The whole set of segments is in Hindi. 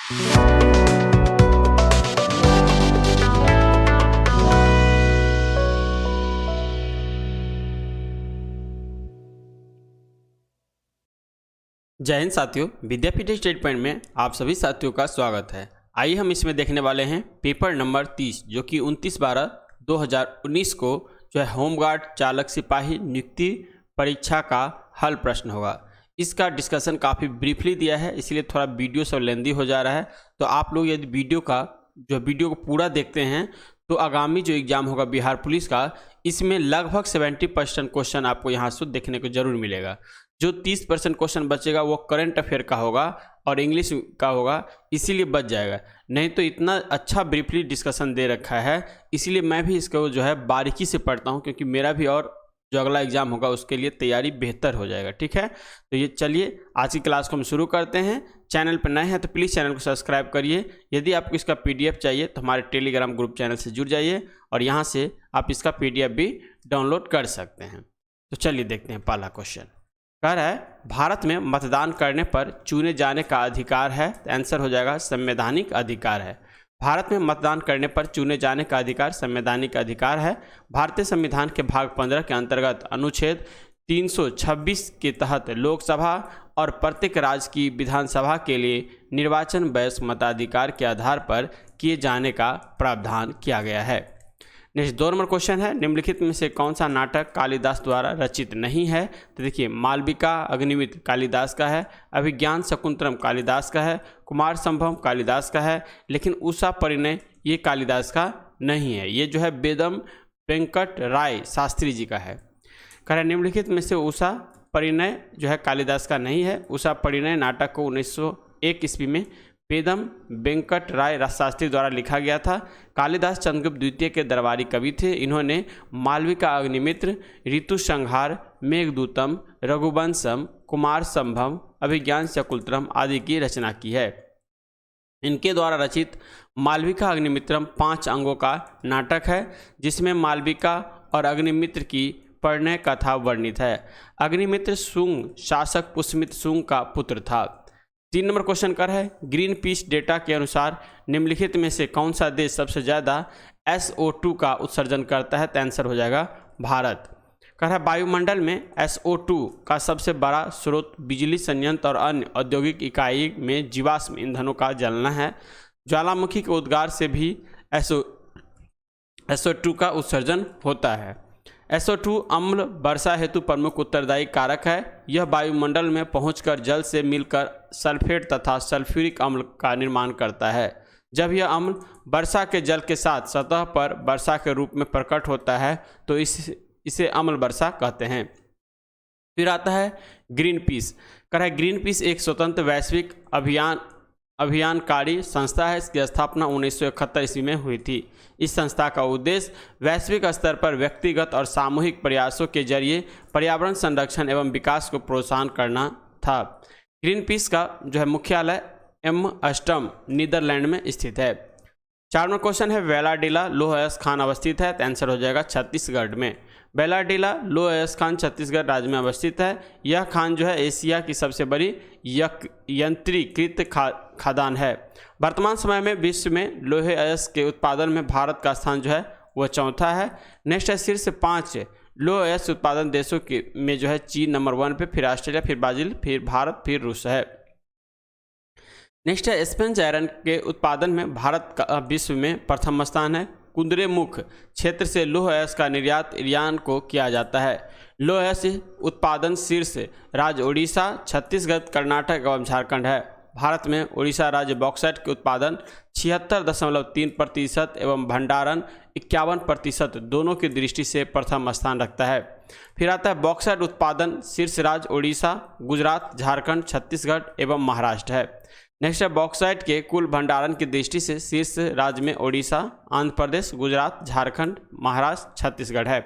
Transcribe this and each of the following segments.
जय हिंद साथियों, विद्यापीठ स्टेट पॉइंट में आप सभी साथियों का स्वागत है। आइए हम इसमें देखने वाले हैं पेपर नंबर 30 जो कि 29/12/2019 को जो है होमगार्ड चालक सिपाही नियुक्ति परीक्षा का हल प्रश्न होगा। इसका डिस्कशन काफ़ी ब्रीफली दिया है, इसलिए थोड़ा वीडियो सब लेंदी हो जा रहा है। तो आप लोग यदि वीडियो को पूरा देखते हैं तो आगामी जो एग्ज़ाम होगा बिहार पुलिस का, इसमें लगभग 70% क्वेश्चन आपको यहाँ से देखने को जरूर मिलेगा। जो 30% क्वेश्चन बचेगा वो करंट अफेयर का होगा और इंग्लिश का होगा, इसीलिए बच जाएगा। नहीं तो इतना अच्छा ब्रीफली डिस्कशन दे रखा है, इसीलिए मैं भी इसको जो है बारीकी से पढ़ता हूँ, क्योंकि मेरा भी और जो अगला एग्जाम होगा उसके लिए तैयारी बेहतर हो जाएगा। ठीक है, तो ये चलिए आज की क्लास को हम शुरू करते हैं। चैनल पर नए हैं तो प्लीज़ चैनल को सब्सक्राइब करिए। यदि आपको इसका PDF चाहिए तो हमारे टेलीग्राम ग्रुप चैनल से जुड़ जाइए और यहाँ से आप इसका PDF भी डाउनलोड कर सकते हैं। तो चलिए देखते हैं पहला क्वेश्चन। कह रहा है भारत में मतदान करने पर चुने जाने का अधिकार है, तो आंसर हो जाएगा संवैधानिक अधिकार है। भारत में मतदान करने पर चुने जाने का अधिकार संवैधानिक अधिकार है। भारतीय संविधान के भाग 15 के अंतर्गत अनुच्छेद 326 के तहत लोकसभा और प्रत्येक राज्य की विधानसभा के लिए निर्वाचन वयस्क मताधिकार के आधार पर किए जाने का प्रावधान किया गया है। नेक्स्ट 2 नंबर क्वेश्चन है, निम्नलिखित में से कौन सा नाटक कालिदास द्वारा रचित नहीं है? तो देखिए, मालविका अग्निमित्र कालिदास का है, अभिज्ञान शकुंतलम कालिदास का है, कुमार संभवम कालिदास का है, लेकिन उषा परिणय ये कालिदास का नहीं है। ये जो है बेदम वेंकट राय शास्त्री जी का है। कह रहे निम्नलिखित में से उषा परिणय जो है कालिदास का नहीं है। उषा परिणय नाटक को 1901 ईस्वी में बेदम वेंकट राय शास्त्री द्वारा लिखा गया था। कालिदास चंद्रगुप्त द्वितीय के दरबारी कवि थे। इन्होंने मालविका अग्निमित्र, ऋतु संहार, मेघदूतम, रघुवंशम, कुमार संभव, अभिज्ञान शकुंतलम आदि की रचना की है। इनके द्वारा रचित मालविका अग्निमित्रम 5 अंगों का नाटक है, जिसमें मालविका और अग्निमित्र की परिणय कथा वर्णित है। अग्निमित्र शुंग शासक पुष्यमित्र शुंग का पुत्र था। 3 नंबर क्वेश्चन कर है, ग्रीन पीस डेटा के अनुसार निम्नलिखित में से कौन सा देश सबसे ज़्यादा SO2 का उत्सर्जन करता है? तो आंसर हो जाएगा भारत। कह रहा है वायुमंडल में SO2 का सबसे बड़ा स्रोत बिजली संयंत्र और अन्य औद्योगिक इकाई में जीवाश्म ईंधनों का जलना है। ज्वालामुखी के उद्गार से भी SO2 का उत्सर्जन होता है। SO2 अम्ल वर्षा हेतु प्रमुख उत्तरदायी कारक है। यह वायुमंडल में पहुंचकर जल से मिलकर सल्फेट तथा सल्फ्यूरिक अम्ल का निर्माण करता है। जब यह अम्ल वर्षा के जल के साथ सतह पर वर्षा के रूप में प्रकट होता है तो इसे अम्ल वर्षा कहते हैं। फिर आता है ग्रीन पीस। कह रहा है ग्रीन पीस एक स्वतंत्र वैश्विक अभियानकारी संस्था है। इसकी स्थापना 1971 ईस्वी में हुई थी। इस संस्था का उद्देश्य वैश्विक स्तर पर व्यक्तिगत और सामूहिक प्रयासों के जरिए पर्यावरण संरक्षण एवं विकास को प्रोत्साहन करना था। ग्रीन पीस का जो है मुख्यालय एम्स्टर्डम नीदरलैंड में स्थित है। 4 नंबर क्वेश्चन है, वेलाडिला लोहस्थान अवस्थित है? तो आंसर हो जाएगा छत्तीसगढ़ में। बेलाडिला लोहस्थान छत्तीसगढ़ राज्य में अवस्थित है। यह खान जो है एशिया की सबसे बड़ी यंत्रीकृत खादान है। वर्तमान समय में विश्व में लोहे अयस्क के उत्पादन में भारत का स्थान जो है वह 4था है। नेक्स्ट है शीर्ष 5 लोहे अयस्क उत्पादन देशों के में जो है चीन नंबर 1 पे, फिर ऑस्ट्रेलिया, फिर ब्राजील, फिर भारत, फिर रूस है। नेक्स्ट है स्पेंज आयरन के उत्पादन में भारत का विश्व में प्रथम स्थान है। कुद्रेमुख क्षेत्र से लौह अयस्क का निर्यात ईरान को किया जाता है। लौह अयस्क उत्पादन शीर्ष राज्य उड़ीसा, छत्तीसगढ़, कर्नाटक एवं झारखंड है। भारत में उड़ीसा राज्य बॉक्साइट के उत्पादन 76.3% एवं भंडारण 51% दोनों की दृष्टि से प्रथम स्थान रखता है। फिर आता है बॉक्साइट उत्पादन शीर्ष राज्य उड़ीसा, गुजरात, झारखंड, छत्तीसगढ़ एवं महाराष्ट्र है। नेक्स्ट है बॉक्साइट के कुल भंडारण की दृष्टि से शीर्ष राज्य में उड़ीसा, आंध्र प्रदेश, गुजरात, झारखंड, महाराष्ट्र, छत्तीसगढ़ है।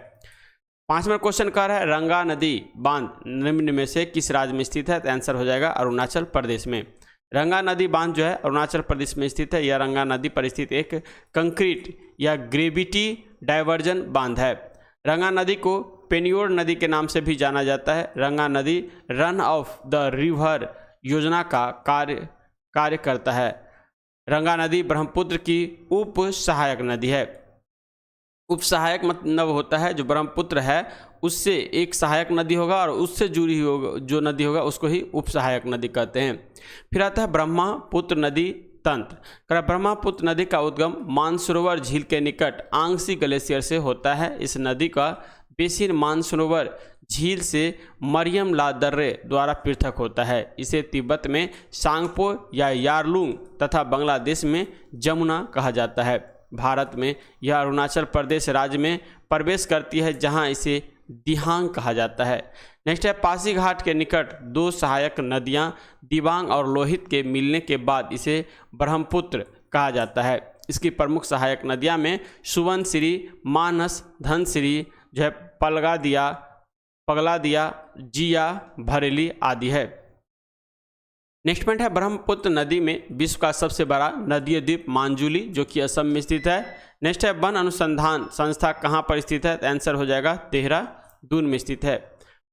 5 नंबर क्वेश्चन का है रंगा नदी बांध निम्न में से किस राज्य में स्थित है? तो आंसर हो जाएगा अरुणाचल प्रदेश में। रंगा नदी बांध जो है अरुणाचल प्रदेश में स्थित है। यह रंगा नदी पर स्थित एक कंक्रीट या ग्रेविटी डाइवर्जन बांध है। रंगा नदी को पेनियोर नदी के नाम से भी जाना जाता है। रंगा नदी रन ऑफ द रिवर योजना का कार्य करता है। रंगा नदी ब्रह्मपुत्र की उप सहायक नदी है। उप सहायक मतलब होता है जो ब्रह्मपुत्र है उससे एक सहायक नदी होगा और उससे जुड़ी हुई होगा जो नदी होगा उसको ही उप सहायक नदी कहते हैं। फिर आता है ब्रह्मपुत्र नदी तंत्र। ब्रह्मपुत्र नदी का उद्गम मानसरोवर झील के निकट आंगसी ग्लेशियर से होता है। इस नदी का बेसिन मानसरोवर झील से मरियम ला दर्रे द्वारा पृथक होता है। इसे तिब्बत में सांगपो या यारलुंग तथा बांग्लादेश में जमुना कहा जाता है। भारत में यह अरुणाचल प्रदेश राज्य में प्रवेश करती है जहां इसे दिहांग कहा जाता है। नेक्स्ट है पासीघाट के निकट दो सहायक नदियां दिबांग और लोहित के मिलने के बाद इसे ब्रह्मपुत्र कहा जाता है। इसकी प्रमुख सहायक नदियां में सुवनसिरी, मानस, धनसिरी जो है पगलादिया, जिया, भरेली आदि है। नेक्स्ट पॉइंट है ब्रह्मपुत्र नदी में विश्व का सबसे बड़ा नदीय द्वीप मांजुली जो कि असम में स्थित है। नेक्स्ट है वन अनुसंधान संस्था कहाँ पर स्थित है? तो आंसर हो जाएगा देहरादून में स्थित है।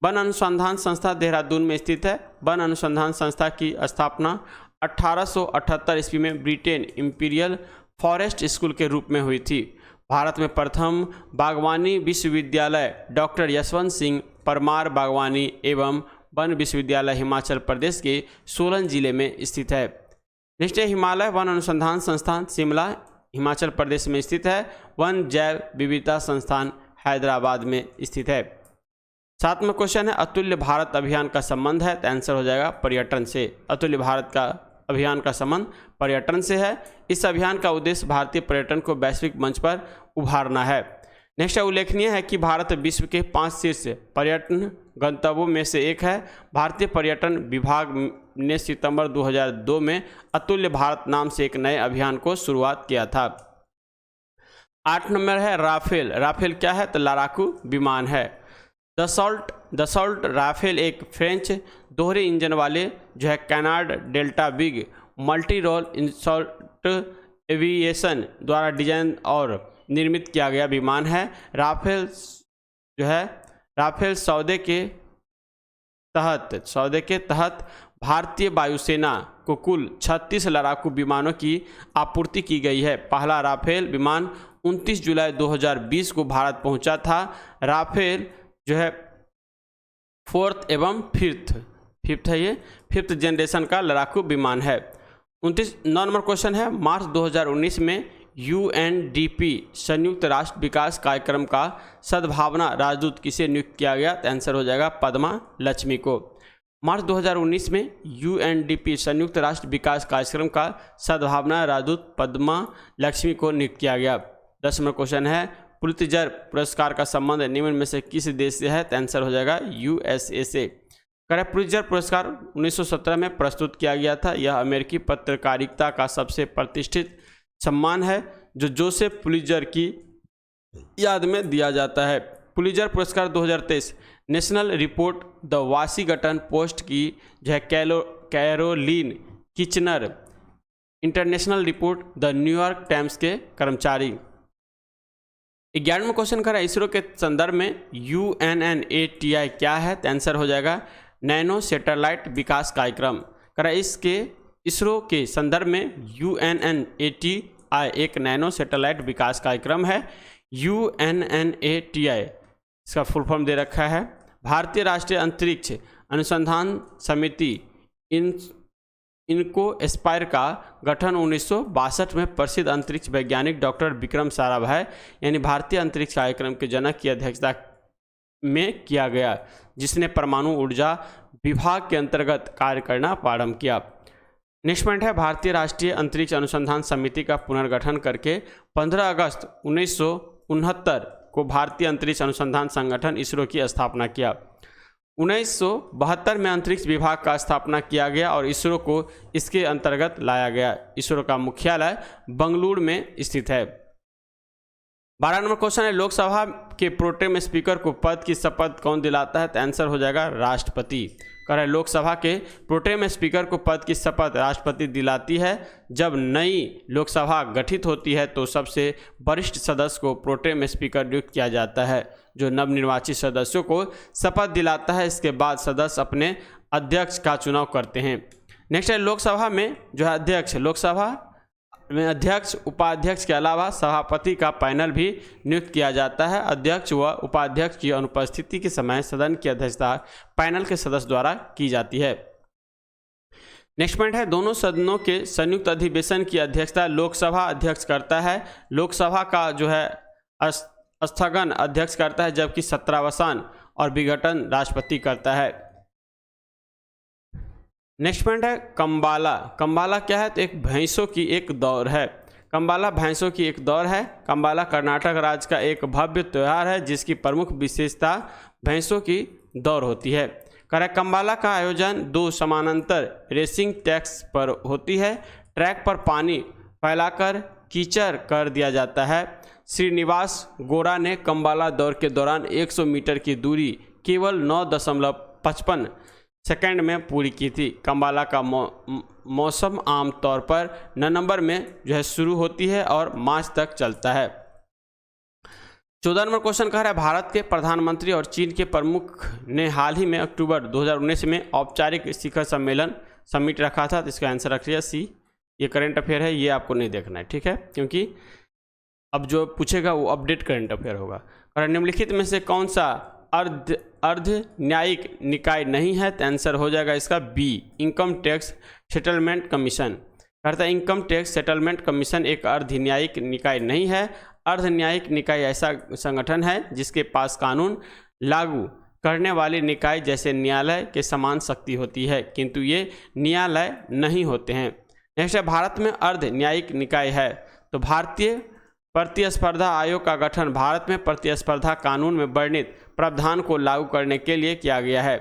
वन अनुसंधान संस्था देहरादून में स्थित है। वन अनुसंधान संस्था की स्थापना 1878 ईस्वी में ब्रिटेन इंपीरियल फॉरेस्ट स्कूल के रूप में हुई थी। भारत में प्रथम बागवानी विश्वविद्यालय डॉक्टर यशवंत सिंह परमार बागवानी एवं वन विश्वविद्यालय हिमाचल प्रदेश के सोलन जिले में स्थित है। नेक्स्ट है हिमालय वन अनुसंधान संस्थान शिमला हिमाचल प्रदेश में स्थित है। वन जैव विविधता संस्थान हैदराबाद में स्थित है। 7वां क्वेश्चन है अतुल्य भारत अभियान का संबंध है, तो आंसर हो जाएगा पर्यटन से। अतुल्य भारत का अभियान का संबंध पर्यटन से है। इस अभियान का उद्देश्य भारतीय पर्यटन को वैश्विक मंच पर उभारना है। नेक्स्ट उल्लेखनीय है कि भारत विश्व के 5 शीर्ष पर्यटन गंतव्यों में से एक है। भारतीय पर्यटन विभाग ने सितंबर 2002 में अतुल्य भारत नाम से एक नए अभियान को शुरुआत किया था। 8 नंबर है राफेल। राफेल क्या है? तो लड़ाकू विमान है। दसॉल्ट राफेल एक फ्रेंच दोहरे इंजन वाले जो है canard delta big multi role इंसॉल्ट एविएशन द्वारा डिजाइन और निर्मित किया गया विमान है। राफेल सौदे के तहत भारतीय वायुसेना को कुल 36 लड़ाकू विमानों की आपूर्ति की गई है। पहला राफेल विमान 29 जुलाई 2020 को भारत पहुंचा था। राफेल जो है 4th एवं 5th है, ये 5th जनरेशन का लड़ाकू विमान है। 9 नंबर क्वेश्चन है मार्च 2019 में UNDP संयुक्त राष्ट्र विकास कार्यक्रम का सद्भावना राजदूत किसे नियुक्त किया गया? तो आंसर हो जाएगा पद्मा लक्ष्मी को। मार्च 2019 में UNDP संयुक्त राष्ट्र विकास कार्यक्रम का सद्भावना राजदूत पद्मा लक्ष्मी को नियुक्त किया गया। 10 नंबर क्वेश्चन है पुलित्जर पुरस्कार का संबंध निम्न में से किस देश से है? तो आंसर हो जाएगा USA से। पुलित्जर पुरस्कार 1917 में प्रस्तुत किया गया था। यह अमेरिकी पत्रकारिता का सबसे प्रतिष्ठित सम्मान है जो जोसेफ पुलित्जर की याद में दिया जाता है। पुलित्जर पुरस्कार 2023 national report the Washington Post की जो है Caroline Kitchener, international report the New York Times के कर्मचारी। 11वां क्वेश्चन करा इसरो के संदर्भ में UNNATI क्या है? तो आंसर हो जाएगा नैनो सैटेलाइट विकास कार्यक्रम। इसके इसरो के संदर्भ में UNNATI एक नैनो सैटेलाइट विकास कार्यक्रम है। UNNATI इसका फुल फॉर्म दे रखा है भारतीय राष्ट्रीय अंतरिक्ष अनुसंधान समिति इनको एस्पायर का गठन 1962 में प्रसिद्ध अंतरिक्ष वैज्ञानिक डॉक्टर विक्रम साराभाई यानी भारतीय अंतरिक्ष कार्यक्रम के जनक की अध्यक्षता में किया गया, जिसने परमाणु ऊर्जा विभाग के अंतर्गत कार्य करना प्रारंभ किया। नेक्स्ट पॉइंट है भारतीय राष्ट्रीय अंतरिक्ष अनुसंधान समिति का पुनर्गठन करके 15 अगस्त 1969 को भारतीय अंतरिक्ष अनुसंधान संगठन इसरो की स्थापना किया। 1972 में अंतरिक्ष विभाग का स्थापना किया गया और इसरो को इसके अंतर्गत लाया गया। इसरो का मुख्यालय बंगलुरु में स्थित है। 12 नंबर क्वेश्चन है लोकसभा के प्रोटेम स्पीकर को पद की शपथ कौन दिलाता है? तो आंसर हो जाएगा राष्ट्रपति। लोकसभा के प्रोटेम स्पीकर को पद की शपथ राष्ट्रपति दिलाती है। जब नई लोकसभा गठित होती है तो सबसे वरिष्ठ सदस्य को प्रोटेम स्पीकर नियुक्त किया जाता है, जो नवनिर्वाचित सदस्यों को शपथ दिलाता है। इसके बाद सदस्य अपने अध्यक्ष का चुनाव करते हैं। नेक्स्ट है लोकसभा में जो है अध्यक्ष लोकसभा में अध्यक्ष उपाध्यक्ष के अलावा सभापति का पैनल भी नियुक्त किया जाता है। अध्यक्ष व उपाध्यक्ष की अनुपस्थिति के समय सदन की अध्यक्षता पैनल के सदस्य द्वारा की जाती है। नेक्स्ट पॉइंट है, दोनों सदनों के संयुक्त अधिवेशन की अध्यक्षता लोकसभा अध्यक्ष करता है। लोकसभा का जो है स्थगन अध्यक्ष करता है, जबकि सत्रावसान और विघटन राष्ट्रपति करता है। नेक्स्ट पॉइंट है कंबाला। कंबाला क्या है? तो एक भैंसों की एक दौड़ है। कंबाला भैंसों की एक दौड़ है। कंबाला कर्नाटक राज्य का एक भव्य त्यौहार है जिसकी प्रमुख विशेषता भैंसों की दौड़ होती है। कंबाला का आयोजन 2 समानांतर रेसिंग ट्रैक्स पर होती है। ट्रैक पर पानी फैलाकर कीचड़ कर दिया जाता है। श्रीनिवास गोरा ने कंबाला दौड़ के दौरान 100 मीटर की दूरी केवल 9.55 सेकंड में पूरी की थी। कंबाला का मौसम आमतौर पर नवंबर में जो है शुरू होती है और मार्च तक चलता है। 14 नंबर क्वेश्चन कह रहा है, भारत के प्रधानमंत्री और चीन के प्रमुख ने हाल ही में अक्टूबर 2019 में औपचारिक शिखर सम्मेलन समिट रखा था। तो इसका आंसर रखिए सी। ये करंट अफेयर है, ये आपको नहीं देखना है, ठीक है, क्योंकि अब जो पूछेगा वो अपडेट करंट अफेयर होगा। और निम्नलिखित में से कौन सा अर्ध न्यायिक निकाय नहीं है? तो आंसर हो जाएगा इसका B, income tax settlement commission. कहता है इनकम टैक्स सेटलमेंट कमीशन एक अर्ध न्यायिक निकाय नहीं है। अर्ध न्यायिक निकाय ऐसा संगठन है जिसके पास कानून लागू करने वाले निकाय जैसे न्यायालय के समान शक्ति होती है, किंतु ये न्यायालय नहीं होते हैं। नेक्स्ट है, भारत में अर्ध न्यायिक निकाय है। तो भारतीय प्रतिस्पर्धा आयोग का गठन भारत में प्रतिस्पर्धा कानून में वर्णित प्रावधान को लागू करने के लिए किया गया है।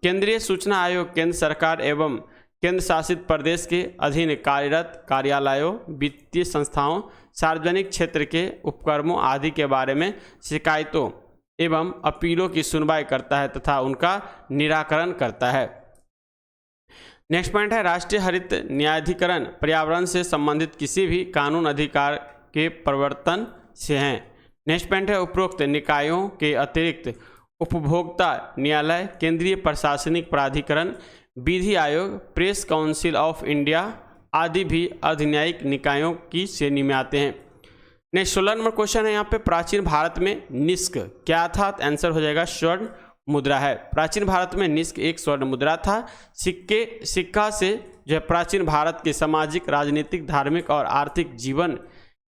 केंद्रीय सूचना आयोग केंद्र सरकार एवं केंद्र शासित प्रदेश के अधीन कार्यरत कार्यालयों, वित्तीय संस्थाओं, सार्वजनिक क्षेत्र के उपक्रमों आदि के बारे में शिकायतों एवं अपीलों की सुनवाई करता है तथा उनका निराकरण करता है। नेक्स्ट पॉइंट है, राष्ट्रीय हरित न्यायाधिकरण पर्यावरण से संबंधित किसी भी कानून अधिकार के प्रवर्तन से हैं। नेक्स्ट पॉइंट है, उपरोक्त निकायों के अतिरिक्त उपभोक्ता न्यायालय, केंद्रीय प्रशासनिक प्राधिकरण, विधि आयोग, प्रेस काउंसिल ऑफ इंडिया आदि भी अर्धन्यायिक निकायों की श्रेणी में आते हैं। नेक्स्ट 16 नंबर क्वेश्चन है, यहाँ पे प्राचीन भारत में निष्क क्या था? आंसर हो जाएगा स्वर्ण मुद्रा है। प्राचीन भारत में निष्क एक स्वर्ण मुद्रा था। सिक्का से जो है प्राचीन भारत के सामाजिक, राजनीतिक, धार्मिक और आर्थिक जीवन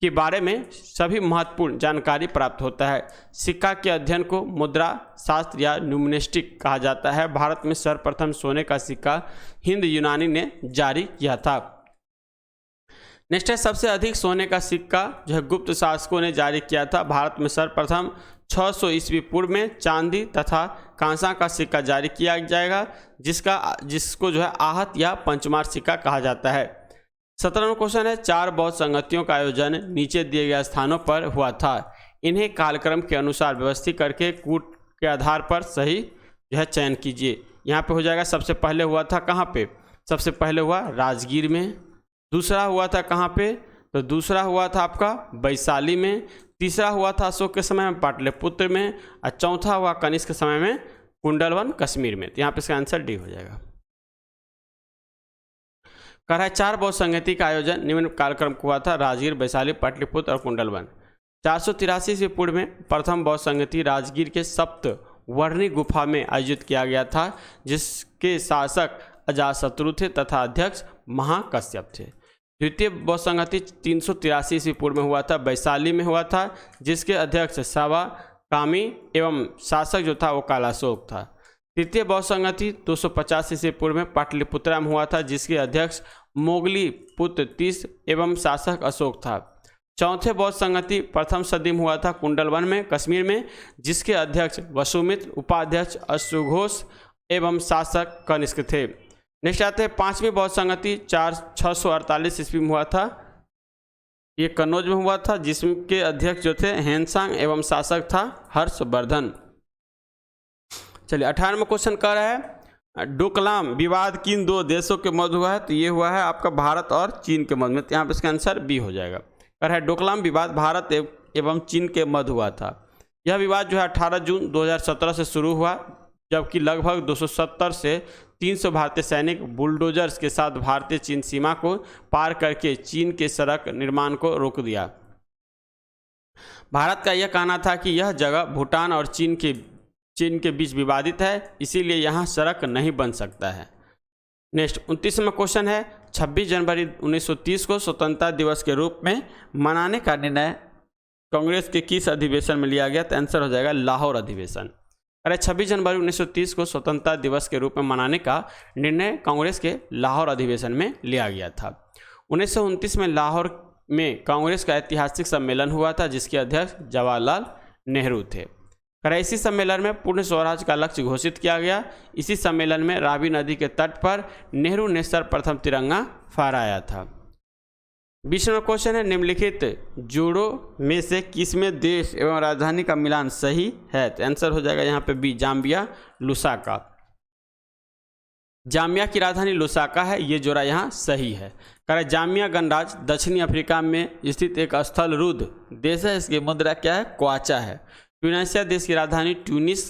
के बारे में सभी महत्वपूर्ण जानकारी प्राप्त होता है। सिक्का के अध्ययन को मुद्रा शास्त्र या न्यूमिस्टिक कहा जाता है। भारत में सर्वप्रथम सोने का सिक्का हिंद यूनानी ने जारी किया था। नेक्स्ट है, सबसे अधिक सोने का सिक्का जो है गुप्त शासकों ने जारी किया था। भारत में सर्वप्रथम 600 ईस्वी पूर्व में चांदी तथा कांसा का सिक्का जारी किया जाएगा, जिसको जो है आहत या पंचमार सिक्का कहा जाता है। 17वां क्वेश्चन है, 4 बौद्ध संगतियों का आयोजन नीचे दिए गए स्थानों पर हुआ था। इन्हें कालक्रम के अनुसार व्यवस्थित करके कूट के आधार पर सही जो है चयन कीजिए। यहाँ पे हो जाएगा, सबसे पहले हुआ था कहाँ पे? सबसे पहले हुआ राजगीर में। दूसरा हुआ था कहाँ पे? तो दूसरा हुआ था आपका वैशाली में। तीसरा हुआ था अशोक के समय में पाटलिपुत्र में। और चौथा हुआ कनिष्क के समय में कुंडलवन कश्मीर में। तो यहाँ पे इसका आंसर डी हो जाएगा। कह रहा है 4 बौद्ध संगति का आयोजन निम्न कालक्रम को हुआ था, राजगीर, वैशाली, पाटलिपुत्र और कुंडलवन। 483 ईस्वी पूर्व में प्रथम बौद्ध संगति राजगीर के सप्तवर्णी गुफा में आयोजित किया गया था, जिसके शासक अजातशत्रु थे तथा अध्यक्ष महाकश्यप थे। द्वितीय बौद्ध संगति 383 ईस्वी पूर्व में हुआ था, वैशाली में हुआ था, जिसके अध्यक्ष सावाकामी एवं शासक जो था वो कालाशोक था। तृतीय बौद्ध संगति 250 ईस्वी पूर्व में पाटलिपुत्रा में हुआ था, जिसके अध्यक्ष मोगली पुत्र तीस एवं शासक अशोक था। चौथे बौद्ध संगति प्रथम सदी में हुआ था कुंडलवन में, कश्मीर में, जिसके अध्यक्ष वसुमित्र, उपाध्यक्ष अश्वघोष एवं शासक कनिष्क थे। नेक्स्ट आते हैं 5वीं बौद्ध संगति 648 ईस्वी में हुआ था। ये कन्नौज में हुआ था, जिसके अध्यक्ष जो थे हेनसांग एवं शासक था हर्षवर्धन। चलिए 18वां क्वेश्चन कह रहा है, डोकलाम विवाद किन 2 देशों के मध्य हुआ है? तो ये हुआ है आपका भारत और चीन के मध्य में। तो यहाँ पे इसका आंसर बी हो जाएगा। कह रहा है डोकलाम विवाद भारत एवं चीन के मध्य हुआ था। यह विवाद जो है 18 जून 2017 से शुरू हुआ, जबकि लगभग 270 से 300 भारतीय सैनिक बुलडोजर्स के साथ भारतीय चीन सीमा को पार करके चीन के सड़क निर्माण को रोक दिया। भारत का यह कहना था कि यह जगह भूटान और चीन के बीच विवादित है, इसीलिए यहाँ सड़क नहीं बन सकता है। नेक्स्ट 29वां क्वेश्चन है, 26 जनवरी 1930 को स्वतंत्रता दिवस के रूप में मनाने का निर्णय कांग्रेस के किस अधिवेशन में लिया गया? तो आंसर हो जाएगा लाहौर अधिवेशन। अरे 26 जनवरी 1930 को स्वतंत्रता दिवस के रूप में मनाने का निर्णय कांग्रेस के लाहौर अधिवेशन में लिया गया था। 1929 में लाहौर में कांग्रेस का ऐतिहासिक सम्मेलन हुआ था, जिसके अध्यक्ष जवाहरलाल नेहरू थे। इसी सम्मेलन में पूर्ण स्वराज का लक्ष्य घोषित किया गया। इसी सम्मेलन में रावी नदी के तट पर नेहरू ने सर्वप्रथम तिरंगा फहराया था। 20वां क्वेश्चन है, निम्नलिखित जोड़ों में से किसमें देश एवं राजधानी का मिलान सही है? तो आंसर हो जाएगा यहाँ पे बी, जाम्बिया लुसाका। जाम्बिया की राजधानी लुसाका है, ये जोड़ा यहाँ सही है। जाम्बिया गणराज्य दक्षिणी अफ्रीका में स्थित एक स्थलरुद्ध देश है। इसकी मुद्रा क्या है? क्वाचा है। ट्यूनीशिया देश की राजधानी ट्यूनिस,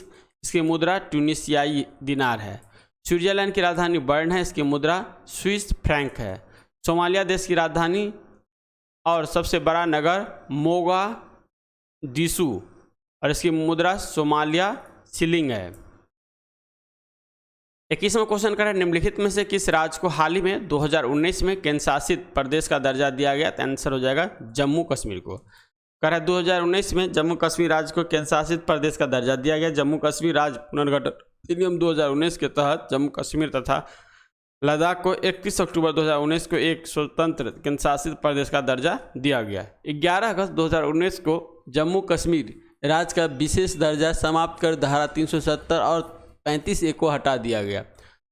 इसकी मुद्रा ट्यूनीशियाई दिनार है। स्विट्जरलैंड की राजधानी बर्न है, इसकी मुद्रा स्विस फ्रैंक है। सोमालिया देश की राजधानी और सबसे बड़ा नगर मोगादिशु और इसकी मुद्रा सोमालिया शिलिंग है। 21वां क्वेश्चन करें, निम्नलिखित में से किस राज्य को हाल ही में 2019 में केंद्र शासित प्रदेश का दर्जा दिया गया? तो आंसर हो जाएगा जम्मू कश्मीर को। 2019 में जम्मू कश्मीर राज्य को केंद्र शासित प्रदेश का दर्जा दिया गया। जम्मू कश्मीर राज्य पुनर्गठन अधिनियम 2019 के तहत जम्मू कश्मीर तथा लद्दाख को 31 अक्टूबर 2019 को एक स्वतंत्र केंद्र शासित प्रदेश का दर्जा दिया गया। 11 अगस्त 2019 को जम्मू कश्मीर राज्य का विशेष दर्जा समाप्त कर धारा 370 और 35A को हटा दिया गया।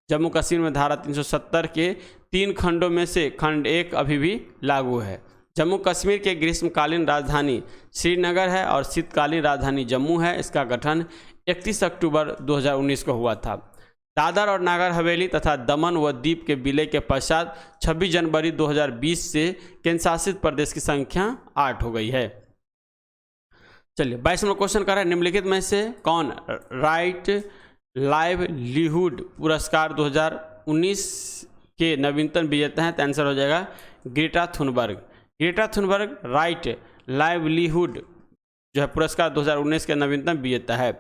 जम्मू कश्मीर में धारा 370 के 3 खंडों में से खंड 1 अभी भी लागू है। जम्मू कश्मीर के ग्रीष्मकालीन राजधानी श्रीनगर है और शीतकालीन राजधानी जम्मू है। इसका गठन 31 अक्टूबर 2019 को हुआ था। दादर और नागर हवेली तथा दमन व दीप के विलय के पश्चात 26 जनवरी 2020 से केंद्र शासित प्रदेश की संख्या 8 हो गई है। चलिए 22वां क्वेश्चन कर रहा है, निम्नलिखित में से कौन राइट लाइवलीहुड पुरस्कार 2019 के नवीनतम विजेता हैं? तो आंसर हो जाएगा Greta Thunberg. Greta Thunberg right livelihood जो है पुरस्कार 2019 के नवीनतम विजेता है।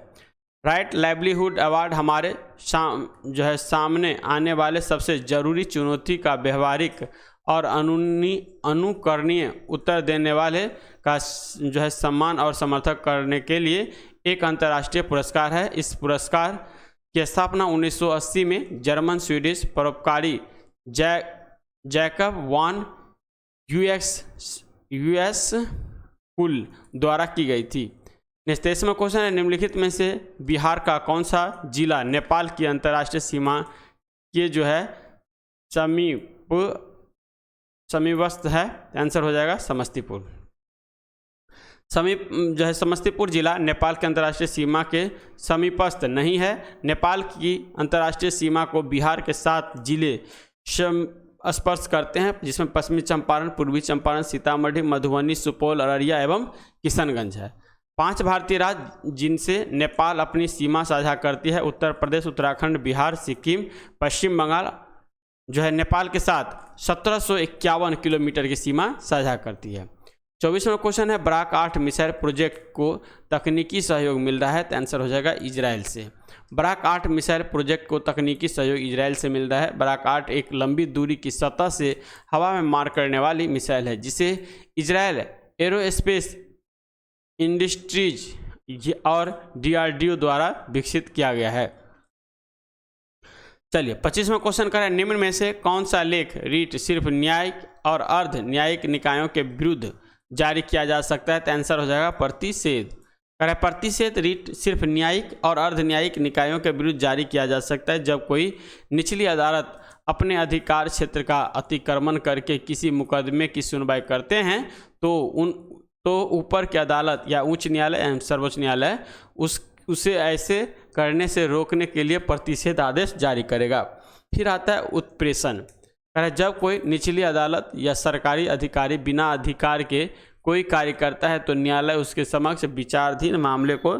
राइट लाइवलीहुड अवार्ड हमारे सामने आने वाले सबसे जरूरी चुनौती का व्यवहारिक और अनुकरणीय उत्तर देने वाले का सम्मान और समर्थन करने के लिए एक अंतर्राष्ट्रीय पुरस्कार है। इस पुरस्कार की स्थापना 1980 में जर्मन स्वीडिश परोपकारी जैकब वान यूएस कुल द्वारा की गई थी। 23वां क्वेश्चन है, निम्नलिखित में से बिहार का कौन सा जिला नेपाल की अंतर्राष्ट्रीय सीमा के समीपस्थ है? आंसर हो जाएगा समस्तीपुर। समस्तीपुर जिला नेपाल के अंतर्राष्ट्रीय सीमा के समीपस्थ नहीं है। नेपाल की अंतर्राष्ट्रीय सीमा को बिहार के 7 जिले स्पर्श करते हैं, जिसमें पश्चिमी चंपारण, पूर्वी चंपारण, सीतामढ़ी, मधुबनी, सुपौल, अररिया एवं किशनगंज है। 5 भारतीय राज्य जिनसे नेपाल अपनी सीमा साझा करती है, उत्तर प्रदेश, उत्तराखंड, बिहार, सिक्किम, पश्चिम बंगाल नेपाल के साथ 1751 किलोमीटर की सीमा साझा करती है। 24वां क्वेश्चन है, बराक 8 मिसाइल प्रोजेक्ट को तकनीकी सहयोग मिल रहा है? तो आंसर हो जाएगा इजराइल से। बराक 8 मिसाइल प्रोजेक्ट को तकनीकी सहयोग इजराइल से मिल रहा है। बराक 8 एक लंबी दूरी की सतह से हवा में मार करने वाली मिसाइल है, जिसे इजराइल एरोस्पेस इंडस्ट्रीज और DRDO द्वारा विकसित किया गया है। चलिए 25वां क्वेश्चन करें, निम्न में से कौन सा लेख रीट सिर्फ न्यायिक और अर्ध न्यायिक निकायों के विरुद्ध जारी किया जा सकता है? तो आंसर हो जाएगा प्रतिषेध। प्रतिषेध रीट सिर्फ न्यायिक और अर्ध न्यायिक निकायों के विरुद्ध जारी किया जा सकता है जब कोई निचली अदालत अपने अधिकार क्षेत्र का अतिक्रमण करके किसी मुकदमे की सुनवाई करते हैं तो ऊपर की अदालत या उच्च न्यायालय एवं सर्वोच्च न्यायालय उसे ऐसे करने से रोकने के लिए प्रतिषेध आदेश जारी करेगा। फिर आता है उत्प्रेषण। जब कोई निचली अदालत या सरकारी अधिकारी बिना अधिकार के कोई कार्य करता है तो न्यायालय उसके समक्ष विचाराधीन मामले को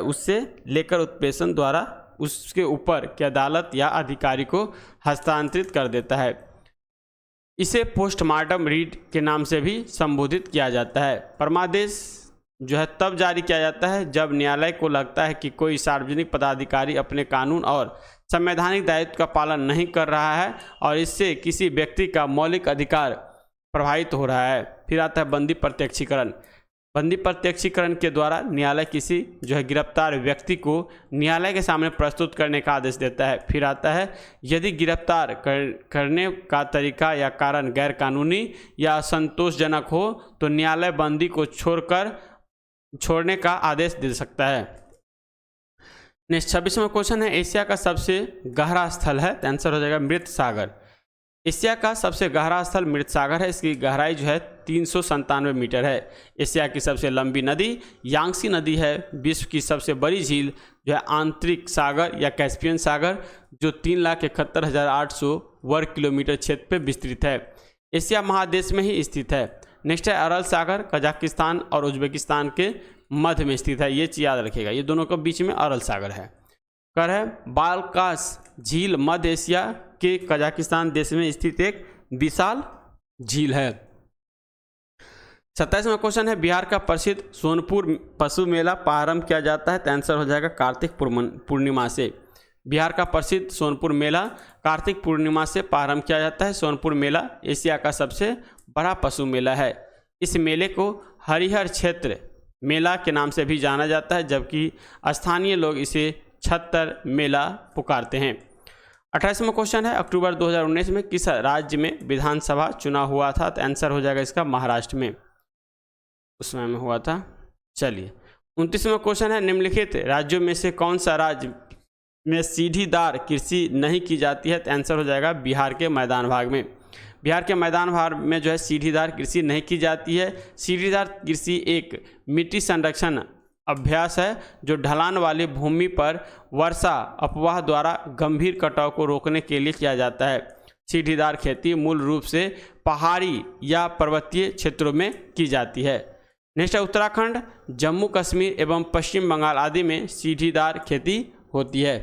उससे लेकर उत्प्रेषण द्वारा उसके ऊपर की अदालत या अधिकारी को हस्तांतरित कर देता है। इसे पोस्टमार्टम रीट के नाम से भी संबोधित किया जाता है। परमादेश जो है तब जारी किया जाता है जब न्यायालय को लगता है कि कोई सार्वजनिक पदाधिकारी अपने कानून और संवैधानिक दायित्व का पालन नहीं कर रहा है और इससे किसी व्यक्ति का मौलिक अधिकार प्रभावित हो रहा है। फिर आता है बंदी प्रत्यक्षीकरण। बंदी प्रत्यक्षीकरण के द्वारा न्यायालय किसी जो है गिरफ्तार व्यक्ति को न्यायालय के सामने प्रस्तुत करने का आदेश देता है। फिर आता है यदि गिरफ्तार करने का तरीका या कारण गैर कानूनी या असंतोषजनक हो तो न्यायालय बंदी को छोड़ने का आदेश दे सकता है। नेक्स्ट 26वां क्वेश्चन है एशिया का सबसे गहरा स्थल है, तो आंसर हो जाएगा मृत सागर। एशिया का सबसे गहरा स्थल मृत सागर है। इसकी गहराई जो है 397 मीटर है। एशिया की सबसे लंबी नदी यांगसी नदी है। विश्व की सबसे बड़ी झील जो है आंतरिक सागर या कैस्पियन सागर जो 3,71,800 वर्ग किलोमीटर क्षेत्र पर विस्तृत है। एशिया महादेश में ही स्थित है। नेक्स्ट है अरल सागर, कजाकिस्तान और उज्बेकिस्तान के मध्य में स्थित है। ये चीज़ याद रखिएगा, ये दोनों के बीच में अरल सागर है। कर है बालकास झील मध्य एशिया के कजाकिस्तान देश में स्थित एक विशाल झील है। 27वां क्वेश्चन है बिहार का प्रसिद्ध सोनपुर पशु मेला प्रारंभ किया जाता है, तो आंसर हो जाएगा कार्तिक पूर्णिमा से। बिहार का प्रसिद्ध सोनपुर मेला कार्तिक पूर्णिमा से प्रारंभ किया जाता है। सोनपुर मेला एशिया का सबसे बड़ा पशु मेला है। इस मेले को हरिहर क्षेत्र मेला के नाम से भी जाना जाता है, जबकि स्थानीय लोग इसे छत्तर मेला पुकारते हैं। 28वां क्वेश्चन है अक्टूबर 2019 में किस राज्य में विधानसभा चुनाव हुआ था, तो आंसर हो जाएगा इसका महाराष्ट्र में, उस समय में हुआ था। चलिए 29वां क्वेश्चन है निम्नलिखित राज्यों में से कौन सा राज्य में सीढ़ीदार कृषि नहीं की जाती है, तो आंसर हो जाएगा बिहार के मैदान भाग में। बिहार के मैदान भाग में जो है सीढ़ीदार कृषि नहीं की जाती है। सीढ़ीदार कृषि एक मिट्टी संरक्षण अभ्यास है जो ढलान वाली भूमि पर वर्षा अपवाह द्वारा गंभीर कटाव को रोकने के लिए किया जाता है। सीढ़ीदार खेती मूल रूप से पहाड़ी या पर्वतीय क्षेत्रों में की जाती है। नेक्स्ट है उत्तराखंड, जम्मू कश्मीर एवं पश्चिम बंगाल आदि में सीढ़ीदार खेती होती है।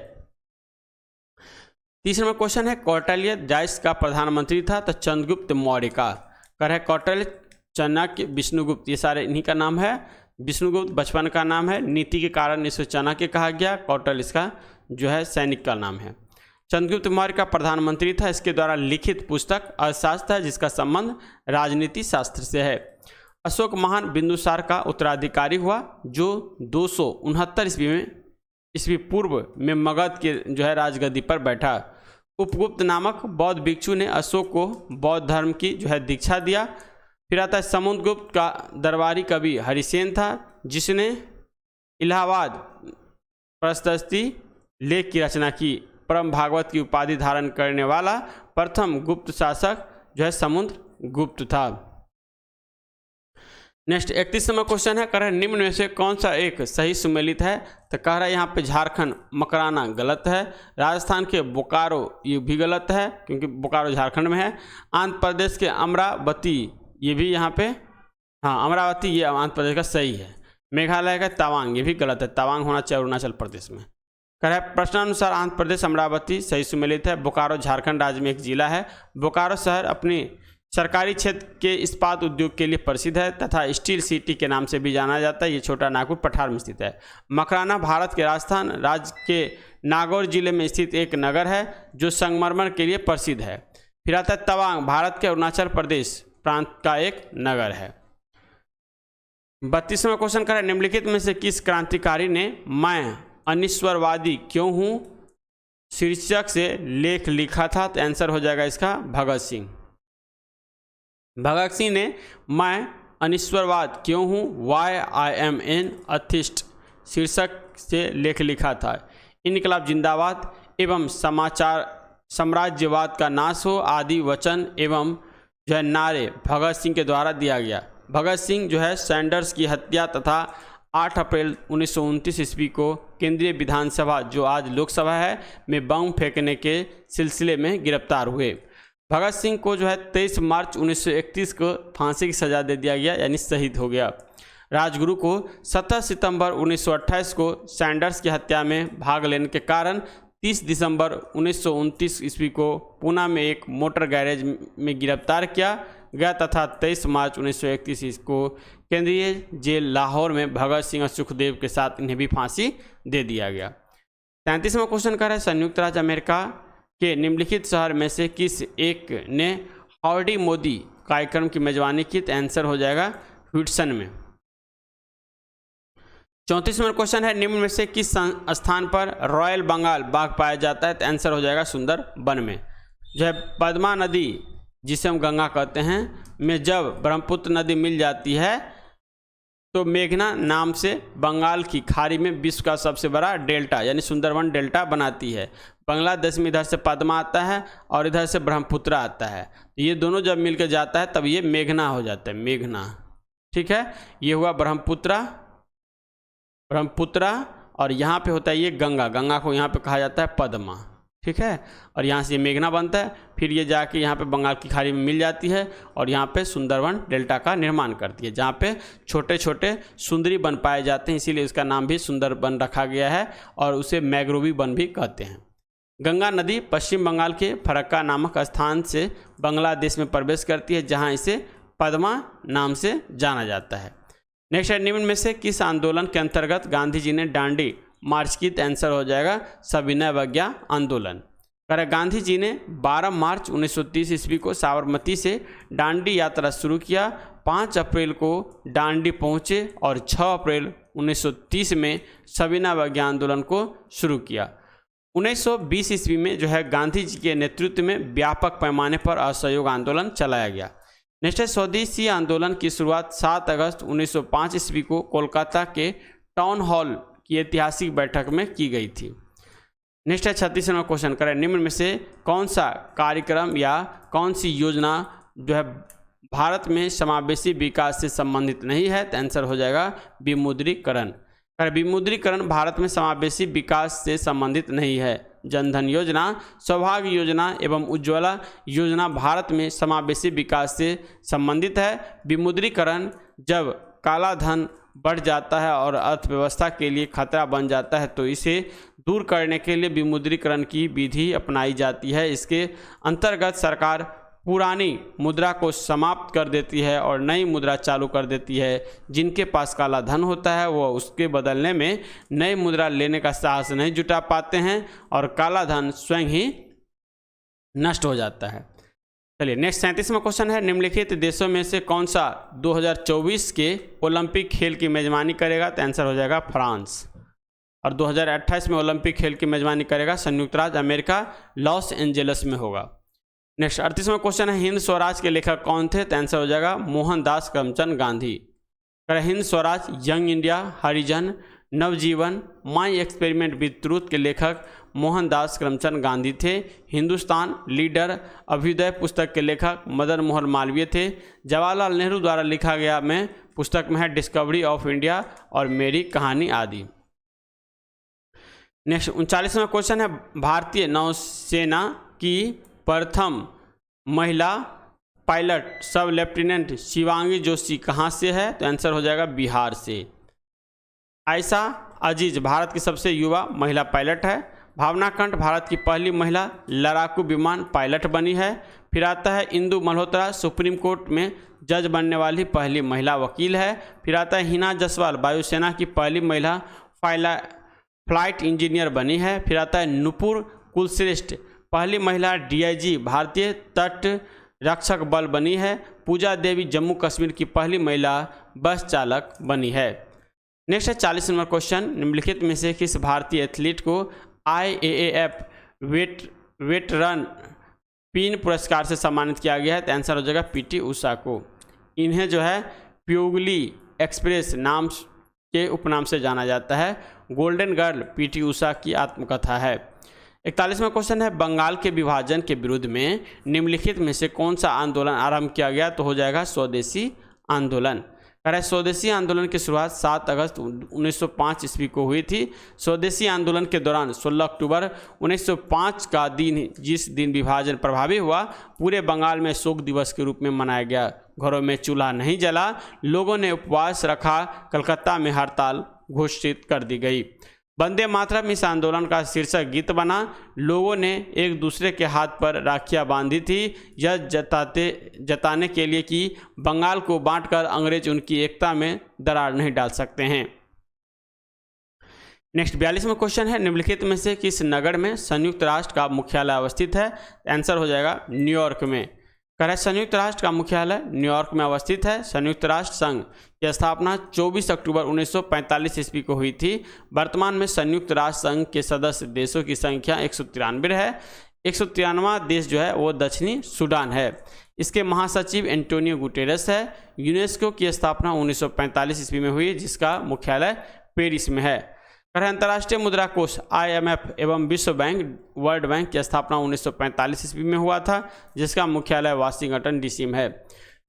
30वां क्वेश्चन है कौटिल्य देश का प्रधानमंत्री था, तो चंद्रगुप्त मौर्य का। कर है कौटिल्य, चाणक्य, विष्णुगुप्त, ये सारे इन्हीं का नाम है। विष्णुगुप्त बचपन का नाम है, नीति के कारण इसे चाणक्य कहा गया। कौटिल्य इसका जो है सैनिक का नाम है। चंद्रगुप्त मौर्य का प्रधानमंत्री था। इसके द्वारा लिखित पुस्तक अर्थशास्त्र है जिसका संबंध राजनीति शास्त्र से है। अशोक महान बिंदुसार का उत्तराधिकारी हुआ जो 269 ईस्वी पूर्व में मगध के जो है राजगद्दी पर बैठा। उपगुप्त नामक बौद्ध भिक्षु ने अशोक को बौद्ध धर्म की जो है दीक्षा दिया। फिर आता है समुद्रगुप्त का दरबारी कवि हरिसेन था जिसने इलाहाबाद प्रशस्ति लेख की रचना की। परम भागवत की उपाधि धारण करने वाला प्रथम गुप्त शासक जो है समुद्रगुप्त था। नेक्स्ट 31वां क्वेश्चन है कह रहा है निम्न में से कौन सा एक सही सुमेलित है, तो कह रहा है यहाँ पे झारखंड मकराना गलत है। राजस्थान के बोकारो ये भी गलत है क्योंकि बोकारो झारखंड में है। आंध्र प्रदेश के अमरावती ये भी यहाँ पे, हाँ अमरावती ये आंध्र प्रदेश का सही है। मेघालय का तवांग ये भी गलत है, तवांग होना चाहिए अरुणाचल प्रदेश में। कह रहा है प्रश्नानुसार आंध्र प्रदेश अमरावती सही सुमेलित है। बोकारो झारखंड राज्य में एक जिला है। बोकारो शहर अपनी सरकारी क्षेत्र के इस्पात उद्योग के लिए प्रसिद्ध है तथा स्टील सिटी के नाम से भी जाना जाता है। ये छोटा नागपुर पठार में स्थित है। मकराना भारत के राजस्थान राज्य के नागौर जिले में स्थित एक नगर है जो संगमरमर के लिए प्रसिद्ध है। फिर आता है तवांग भारत के अरुणाचल प्रदेश प्रांत का एक नगर है। 32वां क्वेश्चन कर निम्नलिखित में से किस क्रांतिकारी ने मैं अनिश्वरवादी क्यों हूँ शीर्षक से लेख लिखा था, तो आंसर हो जाएगा इसका भगत सिंह। भगत सिंह ने मैं अनिश्वरवाद क्यों हूँ वाई आई एम एन अथिस्ट शीर्षक से लेख लिखा था। इनकलाब जिंदाबाद एवं समाचार साम्राज्यवाद का नाश हो आदि वचन एवं जो है नारे भगत सिंह के द्वारा दिया गया। भगत सिंह जो है सैंडर्स की हत्या तथा 8 अप्रैल 1929 ईस्वी को केंद्रीय विधानसभा जो आज लोकसभा है में बम फेंकने के सिलसिले में गिरफ्तार हुए। भगत सिंह को जो है 23 मार्च 1931 को फांसी की सज़ा दे दिया गया यानी शहीद हो गया। राजगुरु को 17 सितंबर 1928 को सैंडर्स की हत्या में भाग लेने के कारण 30 दिसंबर 1929 ईस्वी को पूना में एक मोटर गैरेज में गिरफ्तार किया गया तथा 23 मार्च 1931 को केंद्रीय जेल लाहौर में भगत सिंह और सुखदेव के साथ इन्हें भी फांसी दे दिया गया। 33वां क्वेश्चन कर रहा है संयुक्त राज्य अमेरिका के निम्नलिखित शहर में से किस एक ने हाउडी मोदी कार्यक्रम की मेजबानी की? तो आंसर हो जाएगा ह्यूस्टन में। 34वां क्वेश्चन है निम्न में से किस स्थान पर रॉयल बंगाल बाघ पाया जाता है? तो आंसर हो जाएगा सुंदरबन में। जो है पद्मा नदी जिसे हम गंगा कहते हैं में जब ब्रह्मपुत्र नदी मिल जाती है तो मेघना नाम से बंगाल की खाड़ी में विश्व का सबसे बड़ा डेल्टा यानी सुंदरबन डेल्टा बनाती है। बांग्लादेश में इधर से पद्मा आता है और इधर से ब्रह्मपुत्र आता है, ये दोनों जब मिलकर जाता है तब ये मेघना हो जाता है, मेघना। ठीक है, ये हुआ ब्रह्मपुत्र और यहाँ पे होता है ये गंगा, गंगा को यहाँ पे कहा जाता है पद्मा। ठीक है, और यहाँ से ये मेघना बनता है, फिर ये जाके यहाँ पे बंगाल की खाड़ी में मिल जाती है और यहाँ पे सुंदरबन डेल्टा का निर्माण करती है, जहाँ पे छोटे छोटे सुंदरी वन पाए जाते हैं, इसीलिए उसका नाम भी सुंदरबन रखा गया है और उसे मैग्रोवी वन भी कहते हैं। गंगा नदी पश्चिम बंगाल के फरक्का नामक स्थान से बांग्लादेश में प्रवेश करती है, जहाँ इसे पद्मा नाम से जाना जाता है। नेक्स्ट है निम्न में से किस आंदोलन के अंतर्गत गांधी जी ने दांडी मार्च की? आंसर हो जाएगा सविनय अवज्ञा आंदोलन। कर गांधी जी ने 12 मार्च 1930 ईस्वी को साबरमती से दांडी यात्रा शुरू किया, 5 अप्रैल को दांडी पहुंचे और 6 अप्रैल 1930 में सविनय अवज्ञा आंदोलन को शुरू किया। 1920 ईस्वी में जो है गांधी जी के नेतृत्व में व्यापक पैमाने पर असहयोग आंदोलन चलाया गया। नेक्स्ट है स्वदेशी आंदोलन की शुरुआत 7 अगस्त 1905 ईस्वी को कोलकाता के टाउन हॉल की ऐतिहासिक बैठक में की गई थी। नेक्स्ट है 36वां क्वेश्चन करें निम्न में से कौन सा कार्यक्रम या कौन सी योजना जो है भारत में समावेशी विकास से संबंधित नहीं है? तो आंसर हो जाएगा विमुद्रीकरण। विमुद्रीकरण भारत में समावेशी विकास से संबंधित नहीं है। जनधन योजना, सौभाग्य योजना एवं उज्ज्वला योजना भारत में समावेशी विकास से संबंधित है। विमुद्रीकरण जब काला धन बढ़ जाता है और अर्थव्यवस्था के लिए खतरा बन जाता है तो इसे दूर करने के लिए विमुद्रीकरण की विधि अपनाई जाती है। इसके अंतर्गत सरकार पुरानी मुद्रा को समाप्त कर देती है और नई मुद्रा चालू कर देती है। जिनके पास काला धन होता है वो उसके बदलने में नई मुद्रा लेने का साहस नहीं जुटा पाते हैं और काला धन स्वयं ही नष्ट हो जाता है। चलिए नेक्स्ट 37वां क्वेश्चन है निम्नलिखित देशों में से कौन सा 2024 के ओलंपिक खेल की मेजबानी करेगा? तो आंसर हो जाएगा फ्रांस। और 2028 में ओलंपिक खेल की मेजबानी करेगा संयुक्त राज्य अमेरिका, लॉस एंजलिस में होगा। नेक्स्ट 38वां क्वेश्चन है हिंद स्वराज के लेखक कौन थे? तो आंसर हो जाएगा Mohandas Karamchand Gandhi. Hind Swaraj, young India, Harijan, Navajivan, my experiment with truth के लेखक मोहनदास करमचंद गांधी थे। हिंदुस्तान लीडर, अभ्युदय पुस्तक के लेखक मदन मोहन मालवीय थे। जवाहरलाल नेहरू द्वारा लिखा गया में पुस्तक में है डिस्कवरी ऑफ इंडिया और मेरी कहानी आदि। नेक्स्ट 39वां क्वेश्चन है भारतीय नौसेना की प्रथम महिला पायलट सब लेफ्टिनेंट शिवांगी जोशी कहाँ से है? तो आंसर हो जाएगा बिहार से। आयशा अजीज भारत की सबसे युवा महिला पायलट है। भावना कंठ भारत की पहली महिला लड़ाकू विमान पायलट बनी है। फिर आता है इंदु मल्होत्रा सुप्रीम कोर्ट में जज बनने वाली पहली महिला वकील है। फिर आता है हिना जसवाल वायुसेना की पहली महिला फ्लाइट इंजीनियर बनी है। फिर आता है नुपुर कुलश्रेष्ठ पहली महिला डीआईजी भारतीय तट रक्षक बल बनी है। पूजा देवी जम्मू कश्मीर की पहली महिला बस चालक बनी है। नेक्स्ट है 40 नंबर क्वेश्चन निम्नलिखित में से किस भारतीय एथलीट को IAAF वेटरन पिन पुरस्कार से सम्मानित किया गया है? तो आंसर हो जाएगा PT उषा को। इन्हें जो है प्यूगली एक्सप्रेस नाम के उपनाम से जाना जाता है। गोल्डन गर्ल PT उषा की आत्मकथा है। 41वां क्वेश्चन है बंगाल के विभाजन के विरुद्ध में निम्नलिखित में से कौन सा आंदोलन आरंभ किया गया? तो हो जाएगा स्वदेशी आंदोलन। कह रहा है स्वदेशी आंदोलन की शुरुआत 7 अगस्त 1905 ईस्वी को हुई थी। स्वदेशी आंदोलन के दौरान 16 अक्टूबर 1905 का दिन, जिस दिन विभाजन प्रभावी हुआ, पूरे बंगाल में शोक दिवस के रूप में मनाया गया। घरों में चूल्हा नहीं जला, लोगों ने उपवास रखा, कलकत्ता में हड़ताल घोषित कर दी गई। वंदे मातरम इस आंदोलन का शीर्षक गीत बना। लोगों ने एक दूसरे के हाथ पर राखियां बांधी थी, यह जताने के लिए कि बंगाल को बांटकर अंग्रेज उनकी एकता में दरार नहीं डाल सकते हैं। नेक्स्ट 42वां क्वेश्चन है, निम्नलिखित में से किस नगर में संयुक्त राष्ट्र का मुख्यालय अवस्थित है? आंसर हो जाएगा न्यूयॉर्क में। कह रहा है संयुक्त राष्ट्र का मुख्यालय न्यूयॉर्क में अवस्थित है। संयुक्त राष्ट्र संघ की स्थापना 24 अक्टूबर 1945 ईस्वी को हुई थी। वर्तमान में संयुक्त राष्ट्र संघ के सदस्य देशों की संख्या 193 है। 193वां देश जो है वो दक्षिणी सूडान है। इसके महासचिव एंटोनियो गुटेरेस है। यूनेस्को की स्थापना 1945 ईस्वी में हुई, जिसका मुख्यालय पेरिस में है। अंतर्राष्ट्रीय मुद्रा कोष IMF एवं विश्व बैंक वर्ल्ड बैंक की स्थापना 1945 ईस्वी में हुआ था, जिसका मुख्यालय वाशिंगटन DC में है।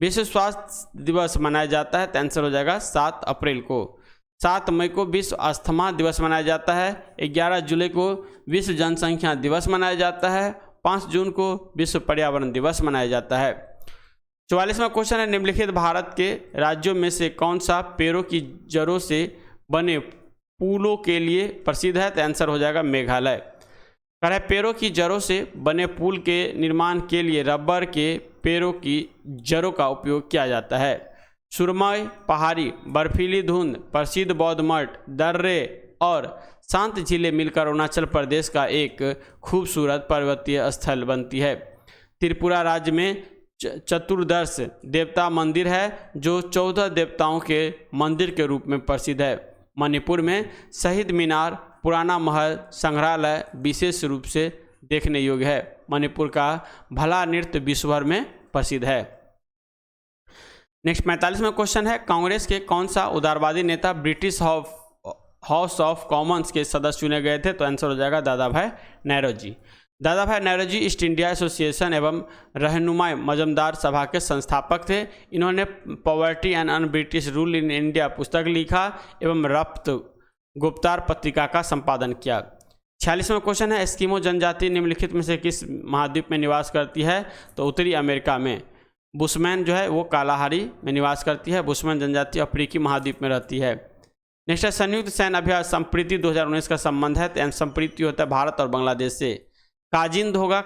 विश्व स्वास्थ्य दिवस मनाया जाता है, तो आंसर हो जाएगा 7 अप्रैल को। 7 मई को विश्व अस्थमा दिवस मनाया जाता है। 11 जुलाई को विश्व जनसंख्या दिवस मनाया जाता है। 5 जून को विश्व पर्यावरण दिवस मनाया जाता है। 44वां क्वेश्चन है, निम्नलिखित भारत के राज्यों में से कौन सा पेड़ों की जड़ों से बने पुलों के लिए प्रसिद्ध है? तो आंसर हो जाएगा मेघालय। कह रहा है पेड़ों की जड़ों से बने पुल के निर्माण के लिए रबर के पेड़ों की जड़ों का उपयोग किया जाता है। सुरमई, पहाड़ी, बर्फीली धुंध, प्रसिद्ध बौद्ध मठ, दर्रे और शांत झीलें मिलकर अरुणाचल प्रदेश का एक खूबसूरत पर्वतीय स्थल बनती है। त्रिपुरा राज्य में चतुर्दश देवता मंदिर है, जो 14 देवताओं के मंदिर के रूप में प्रसिद्ध है। मणिपुर में शहीद मीनार, पुराना महल संग्रहालय विशेष रूप से देखने योग्य है। मणिपुर का भला नृत्य विश्व भर में प्रसिद्ध है। नेक्स्ट 45वां क्वेश्चन है, कांग्रेस के कौन सा उदारवादी नेता ब्रिटिश हाउस ऑफ कॉमन्स के सदस्य चुने गए थे? तो आंसर हो जाएगा दादा भाई नौरोजी। दादा भाई नौरोजी ईस्ट इंडिया एसोसिएशन एवं रहनुमाई मजमदार सभा के संस्थापक थे। इन्होंने poverty and un British rule in India पुस्तक लिखा एवं रफ्त गुप्तार पत्रिका का संपादन किया। 46वां क्वेश्चन है, एस्किमो जनजाति निम्नलिखित में से किस महाद्वीप में निवास करती है? तो उत्तरी अमेरिका में। बुशमैन जो है वो कालाहारी में निवास करती है। बुशमैन जनजाति अफ्रीकी महाद्वीप में रहती है। नेक्स्ट है, संयुक्त सैन्य अभ्यास संप्रीति 2019 का संबंध है। संप्रीति होता है भारत और बांग्लादेश से। काजिंद होगा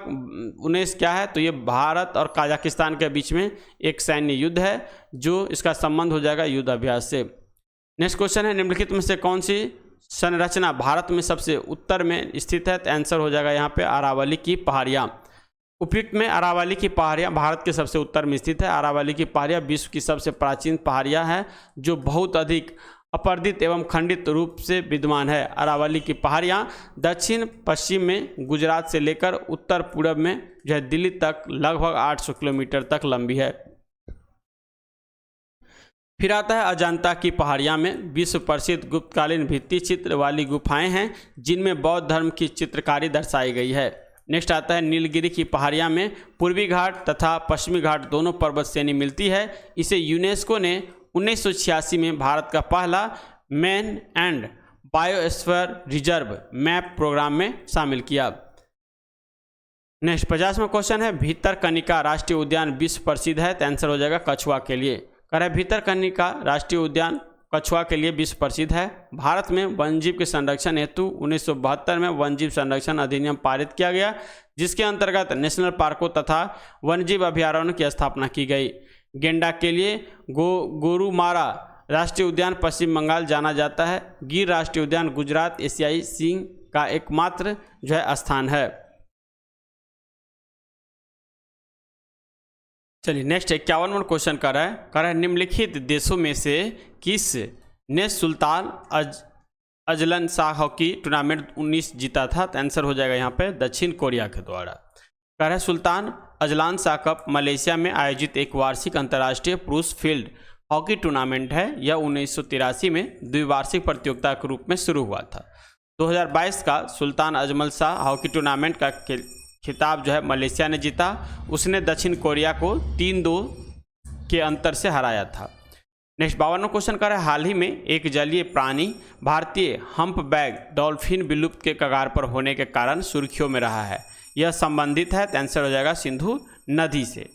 19 क्या है? तो ये भारत और कजाकिस्तान के बीच में एक सैन्य युद्ध है, जो इसका संबंध हो जाएगा युद्ध अभ्यास से। नेक्स्ट क्वेश्चन है, निम्नलिखित में से कौन सी संरचना भारत में सबसे उत्तर में स्थित है? तो आंसर हो जाएगा यहाँ पे अरावली की पहाड़ियाँ। उपयुक्त में अरावली की पहाड़ियाँ भारत के सबसे उत्तर में स्थित है। अरावली की पहाड़ियाँ विश्व की सबसे प्राचीन पहाड़ियाँ हैं, जो बहुत अधिक अपर्दित एवं खंडित रूप से विद्यमान है। अरावली की पहाड़ियाँ दक्षिण पश्चिम में गुजरात से लेकर उत्तर पूर्व में जो है दिल्ली तक लगभग 800 किलोमीटर तक लंबी है। फिर आता है अजंता की पहाड़ियाँ में विश्व प्रसिद्ध गुप्तकालीन भित्ति चित्र वाली गुफाएं हैं, जिनमें बौद्ध धर्म की चित्रकारी दर्शाई गई है। नेक्स्ट आता है नीलगिरी की पहाड़ियाँ में पूर्वी घाट तथा पश्चिमी घाट दोनों पर्वत श्रेणी मिलती है। इसे यूनेस्को ने 1986 में भारत का पहला man and biosphere reserve map programme में शामिल किया। नेक्स्ट 50वां क्वेश्चन है, भीतरकनिका राष्ट्रीय उद्यान विश्व प्रसिद्ध है। तो आंसर हो जाएगा कछुआ के लिए। कह रहा है भीतरकनिका राष्ट्रीय उद्यान कछुआ के लिए विश्व प्रसिद्ध है। भारत में वन्यजीव के संरक्षण हेतु 1972 में वन्यजीव संरक्षण अधिनियम पारित किया गया, जिसके अंतर्गत नेशनल पार्कों तथा वन्यजीव अभयारण्यों की स्थापना की गई। गेंडा के लिए गोरुमारा राष्ट्रीय उद्यान पश्चिम बंगाल जाना जाता है। गिर राष्ट्रीय उद्यान गुजरात एशियाई सिंह का एकमात्र जो है स्थान है। चलिए नेक्स्ट 51वां क्वेश्चन कर रहा है निम्नलिखित देशों में से किस ने Sultan Azlan Shah hockey tournament 19 जीता था? तो आंसर हो जाएगा यहाँ पे दक्षिण कोरिया के द्वारा। कह रहा है Sultan Azlan Shah cup Malaysia में आयोजित एक वार्षिक अंतर्राष्ट्रीय पुरुष फील्ड हॉकी टूर्नामेंट है। यह 1983 में द्विवार्षिक प्रतियोगिता के रूप में शुरू हुआ था। 2022 का सुल्तान अजमल शाह हॉकी टूर्नामेंट का खिताब जो है मलेशिया ने जीता। उसने दक्षिण कोरिया को 3-2 के अंतर से हराया था। नेक्स्ट 52वां क्वेश्चन कर रहा है, हाल ही में एक जलीय प्राणी भारतीय हम्पबैक डॉल्फिन विलुप्त के कगार पर होने के कारण सुर्खियों में रहा है, यह संबंधित है, तो आंसर हो जाएगा सिंधु नदी से।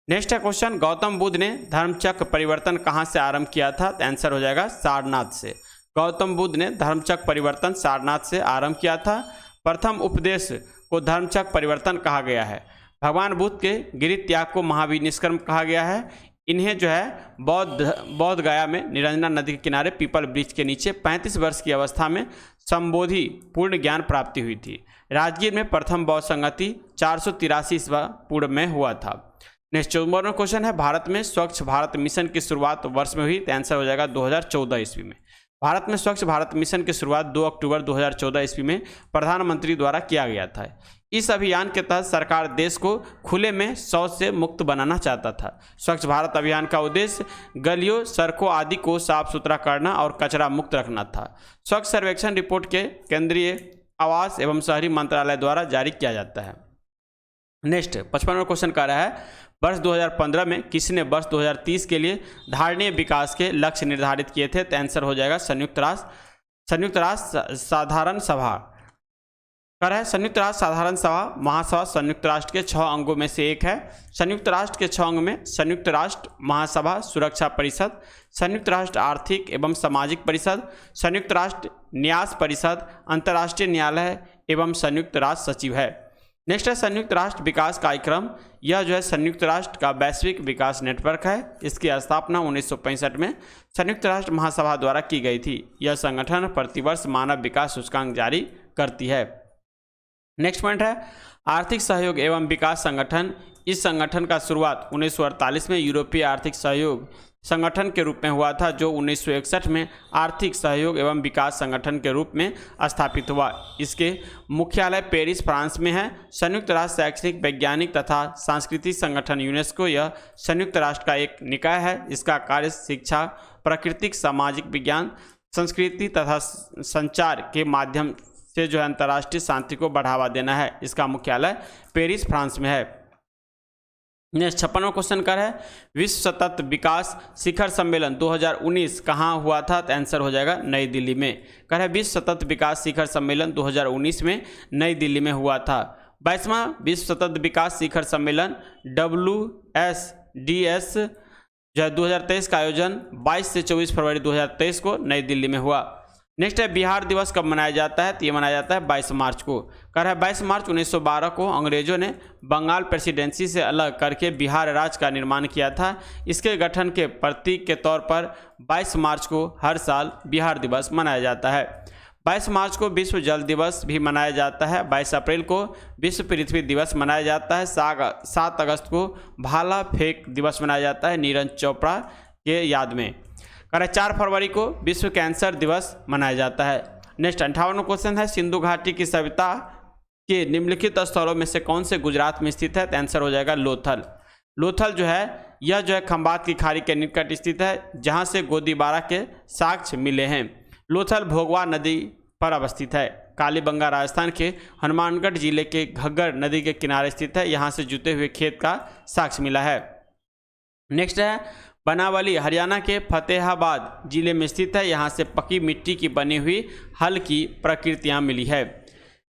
नेक्स्ट है क्वेश्चन, गौतम बुद्ध ने धर्मचक्र परिवर्तन कहाँ से आरंभ किया था, तो आंसर हो जाएगा सारनाथ से। गौतम बुद्ध ने धर्मचक्र परिवर्तन सारनाथ से आरंभ किया था। प्रथम उपदेश को धर्मचक्र परिवर्तन कहा गया है। भगवान बुद्ध के गिरि त्याग को महावीर निष्कर्म कहा गया है। इन्हें जो है बौद्ध गया में निरंजना नदी के किनारे पीपल वृक्ष के नीचे 35 वर्ष की अवस्था में संबोधि पूर्ण ज्ञान प्राप्ति हुई थी। राजगीर में प्रथम बौद्ध संगति 483 ईस्वी पूर्व में हुआ था। नेक्स्ट 54वां क्वेश्चन है, भारत में स्वच्छ भारत मिशन की शुरुआत वर्ष में हुई, तो आंसर हो जाएगा 2014 ईस्वी में। भारत में स्वच्छ भारत मिशन की शुरुआत 2 अक्टूबर 2014 ईस्वी में प्रधानमंत्री द्वारा किया गया था। इस अभियान के तहत सरकार देश को खुले में शौच से मुक्त बनाना चाहता था। स्वच्छ भारत अभियान का उद्देश्य गलियों, सड़कों आदि को साफ सुथरा करना और कचरा मुक्त रखना था। स्वच्छ सर्वेक्षण रिपोर्ट के केंद्रीय आवास एवं शहरी मंत्रालय द्वारा जारी किया जाता है। नेक्स्ट 55वां क्वेश्चन कह रहा है, वर्ष 2015 में किसने वर्ष 2030 के लिए धारणीय विकास के लक्ष्य निर्धारित किए थे, तो आंसर हो जाएगा संयुक्त राष्ट्र साधारण सभा। कर है संयुक्त राष्ट्र साधारण सभा महासभा संयुक्त राष्ट्र के 6 अंगों में से एक है। संयुक्त राष्ट्र के 6 अंग में संयुक्त राष्ट्र महासभा सुरक्षा परिषद, संयुक्त राष्ट्र आर्थिक एवं सामाजिक परिषद, संयुक्त राष्ट्र न्यास परिषद, अंतर्राष्ट्रीय न्यायालय एवं संयुक्त राष्ट्र सचिव है। नेक्स्ट है संयुक्त राष्ट्र विकास कार्यक्रम। यह जो है संयुक्त राष्ट्र का वैश्विक विकास नेटवर्क है। इसकी स्थापना 1965 में संयुक्त राष्ट्र महासभा द्वारा की गई थी। यह संगठन प्रतिवर्ष मानव विकास सूचकांक जारी करती है। नेक्स्ट पॉइंट है आर्थिक सहयोग एवं विकास संगठन। इस संगठन का शुरुआत 1948 में यूरोपीय आर्थिक सहयोग संगठन के रूप में हुआ था, जो 1961 में आर्थिक सहयोग एवं विकास संगठन के रूप में स्थापित हुआ। इसके मुख्यालय पेरिस फ्रांस में है। संयुक्त राष्ट्र शैक्षणिक वैज्ञानिक तथा सांस्कृतिक संगठन यूनेस्को यह संयुक्त राष्ट्र का एक निकाय है। इसका कार्य शिक्षा, प्राकृतिक सामाजिक विज्ञान, संस्कृति तथा संचार के माध्यम से जो है अंतर्राष्ट्रीय शांति को बढ़ावा देना है। इसका मुख्यालय पेरिस फ्रांस में है। नेक्स्ट 56वां क्वेश्चन कर है विश्व सतत विकास शिखर सम्मेलन 2019 कहाँ हुआ था, तो आंसर हो जाएगा नई दिल्ली में। कर है विश्व सतत विकास शिखर सम्मेलन 2019 में नई दिल्ली में हुआ था। 22वां विश्व सतत विकास शिखर सम्मेलन WSDS जो है 2023 का आयोजन 22 से 24 फरवरी 2023 को नई दिल्ली में हुआ। नेक्स्ट है बिहार दिवस कब मनाया जाता है, तो ये मनाया जाता है 22 मार्च को। कर है 22 मार्च 1912 को अंग्रेजों ने बंगाल प्रेसिडेंसी से अलग करके बिहार राज्य का निर्माण किया था। इसके गठन के प्रतीक के तौर पर 22 मार्च को हर साल बिहार दिवस मनाया जाता है। 22 मार्च को विश्व जल दिवस भी मनाया जाता है। 22 अप्रैल को विश्व पृथ्वी दिवस मनाया जाता है। 7 अगस्त को भाला फेंक दिवस मनाया जाता है नीरज चोपड़ा के याद में। 4 फरवरी को विश्व कैंसर दिवस मनाया जाता है। नेक्स्ट 58वां क्वेश्चन है सिंधु घाटी की सभ्यता के निम्नलिखित स्थलों में से कौन से गुजरात में स्थित है, तो आंसर हो जाएगा लोथल। लोथल जो है यह जो है खंबात की खाड़ी के निकट स्थित है, जहां से गोदीबारा के साक्ष्य मिले हैं। लोथल भोगवा नदी पर अवस्थित है। कालीबंगा राजस्थान के हनुमानगढ़ जिले के घग्गर नदी के किनारे स्थित है। यहाँ से जुते हुए खेत का साक्ष्य मिला है। नेक्स्ट है बनावली हरियाणा के फतेहाबाद जिले में स्थित है। यहाँ से पकी मिट्टी की बनी हुई हल की प्रकृतियाँ मिली है।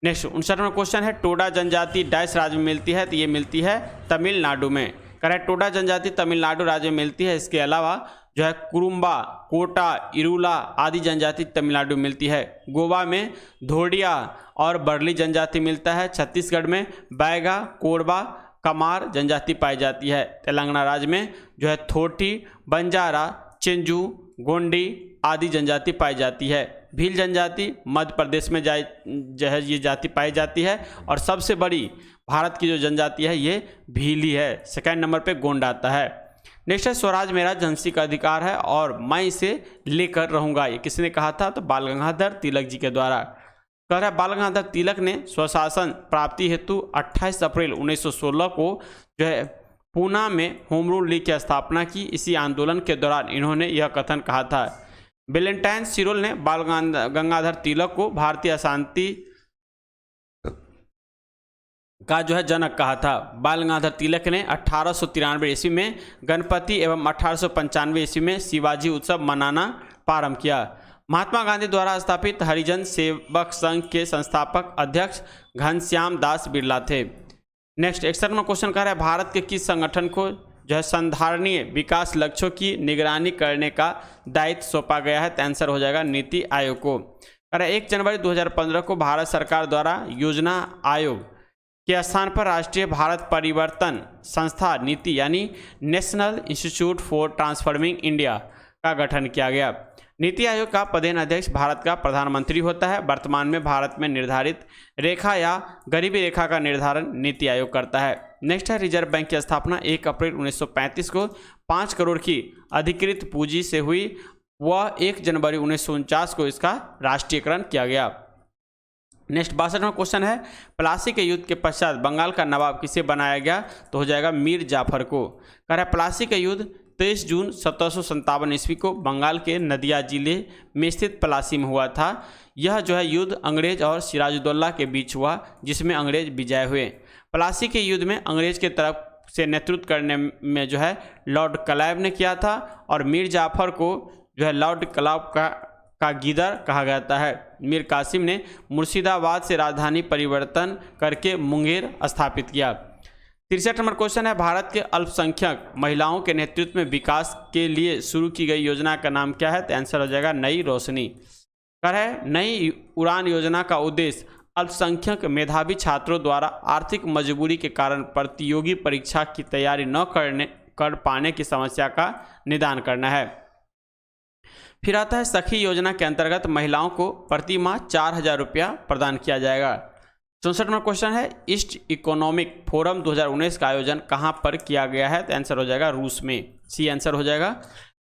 नेक्स्ट 59वां क्वेश्चन है टोडा जनजाति डैश राज्य में मिलती है, तो ये मिलती है तमिलनाडु में। करेक्ट, टोडा जनजाति तमिलनाडु राज्य में मिलती है। इसके अलावा जो है कुरुम्बा, कोटा, इरूला आदि जनजाति तमिलनाडु में मिलती है। गोवा में धोडिया और बर्ली जनजाति मिलता है। छत्तीसगढ़ में बैगा, कोरबा, कमार जनजाति पाई जाती है। तेलंगाना राज्य में जो है थोटी, बंजारा, चेंजू, गोंडी आदि जनजाति पाई जाती है। भील जनजाति मध्य प्रदेश में जो है ये जाति पाई जाती है। और सबसे बड़ी भारत की जो जनजाति है ये भीली है। सेकंड नंबर पे गोंड आता है। नेक्स्ट है स्वराज मेरा झांसी का अधिकार है और मैं इसे लेकर रहूँगा। ये किसने कहा था, तो बाल गंगाधर तिलक जी के द्वारा। कह रहा है बाल गंगाधर तिलक ने स्वशासन प्राप्ति हेतु 28 अप्रैल 1916 को जो है पूना में होम रूल लीग की स्थापना की। इसी आंदोलन के दौरान इन्होंने यह कथन कहा था। वैलेंटाइन सिरोल ने बाल गंगाधर तिलक को भारतीय का जो है जनक कहा था। बाल गंगाधर तिलक ने 1893 ईस्वी में गणपति एवं 1895 ईस्वी में शिवाजी उत्सव मनाना प्रारंभ किया। महात्मा गांधी द्वारा स्थापित हरिजन सेवक संघ के संस्थापक अध्यक्ष घनश्याम दास बिरला थे। नेक्स्ट 61वां क्वेश्चन कह रहा है भारत के किस संगठन को जो है संधारणीय विकास लक्ष्यों की निगरानी करने का दायित्व सौंपा गया है? तो आंसर हो जाएगा नीति आयोग को। कह रहा है 1 जनवरी 2015 को भारत सरकार द्वारा योजना आयोग के स्थान पर राष्ट्रीय भारत परिवर्तन संस्था नीति यानी national institute for transforming India का गठन किया गया। नीति आयोग का पदेन अध्यक्ष भारत का प्रधानमंत्री होता है। वर्तमान में भारत में निर्धारित रेखा या गरीबी रेखा का निर्धारण नीति आयोग करता है। नेक्स्ट है रिजर्व बैंक की स्थापना 1 अप्रैल 1935 को 5 करोड़ की अधिकृत पूंजी से हुई। वह 1 जनवरी 1949 को इसका राष्ट्रीयकरण किया गया। नेक्स्ट 62वां क्वेश्चन है प्लासी के युद्ध के पश्चात बंगाल का नवाब किसे बनाया गया? तो हो जाएगा मीर जाफर को। कह रहा है प्लासी का युद्ध 23 जून 1757 ईस्वी को बंगाल के नदिया जिले में स्थित प्लासी में हुआ था। यह जो है युद्ध अंग्रेज और सिराजुद्दौला के बीच हुआ, जिसमें अंग्रेज विजय हुए। प्लासी के युद्ध में अंग्रेज के तरफ से नेतृत्व करने में जो है लॉर्ड क्लाइव ने किया था और मीर जाफर को जो है लॉर्ड क्लाइव का गीदर कहा जाता है। मीर कासिम ने मुर्शिदाबाद से राजधानी परिवर्तन करके मुंगेर स्थापित किया। 63 नंबर क्वेश्चन है भारत के अल्पसंख्यक महिलाओं के नेतृत्व में विकास के लिए शुरू की गई योजना का नाम क्या है? तो आंसर हो जाएगा नई रोशनी। कर है नई उड़ान योजना का उद्देश्य अल्पसंख्यक मेधावी छात्रों द्वारा आर्थिक मजबूरी के कारण प्रतियोगी परीक्षा की तैयारी न कर पाने की समस्या का निदान करना है। फिर आता है सखी योजना के अंतर्गत महिलाओं को प्रति माह 4,000 रुपया प्रदान किया जाएगा। 64 नंबर क्वेश्चन है ईस्ट इकोनॉमिक फोरम 2019 का आयोजन कहाँ पर किया गया है? तो आंसर हो जाएगा रूस में। सी आंसर हो जाएगा।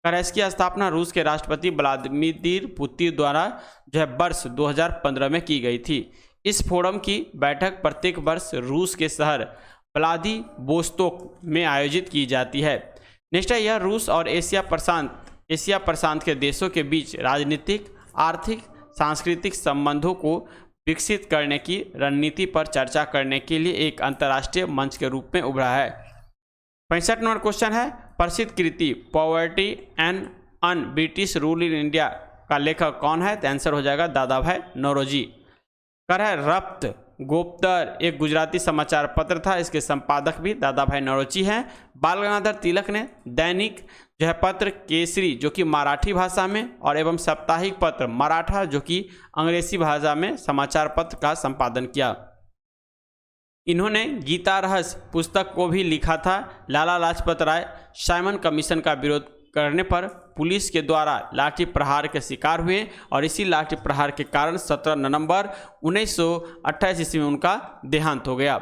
कर इसकी स्थापना रूस के राष्ट्रपति व्लादिमीर पुतिन द्वारा जो है वर्ष 2015 में की गई थी। इस फोरम की बैठक प्रत्येक वर्ष रूस के शहर व्लादिवोस्तोक में आयोजित की जाती है। नेक्स्ट है यह रूस और एशिया प्रशांत के देशों के बीच राजनीतिक, आर्थिक, सांस्कृतिक संबंधों को विकसित करने की रणनीति पर चर्चा करने के लिए एक अंतर्राष्ट्रीय मंच के रूप में उभरा है। 65 नंबर क्वेश्चन है प्रसिद्ध कृति poverty and un British rule in India का लेखक कौन है? तो आंसर हो जाएगा दादा भाई नौरोजी। कर है रफ्त गोपतर एक गुजराती समाचार पत्र था, इसके संपादक भी दादा भाई नौरोजी हैं। बाल गंगाधर तिलक ने दैनिक जो है पत्र केसरी जो कि मराठी भाषा में और एवं साप्ताहिक पत्र मराठा जो कि अंग्रेजी भाषा में समाचार पत्र का संपादन किया। इन्होंने गीता रहस्य पुस्तक को भी लिखा था। लाला लाजपत राय साइमन कमीशन का विरोध करने पर पुलिस के द्वारा लाठी प्रहार के शिकार हुए और इसी लाठी प्रहार के कारण 17 नवंबर 1928 ईस्वी में उनका देहांत हो गया।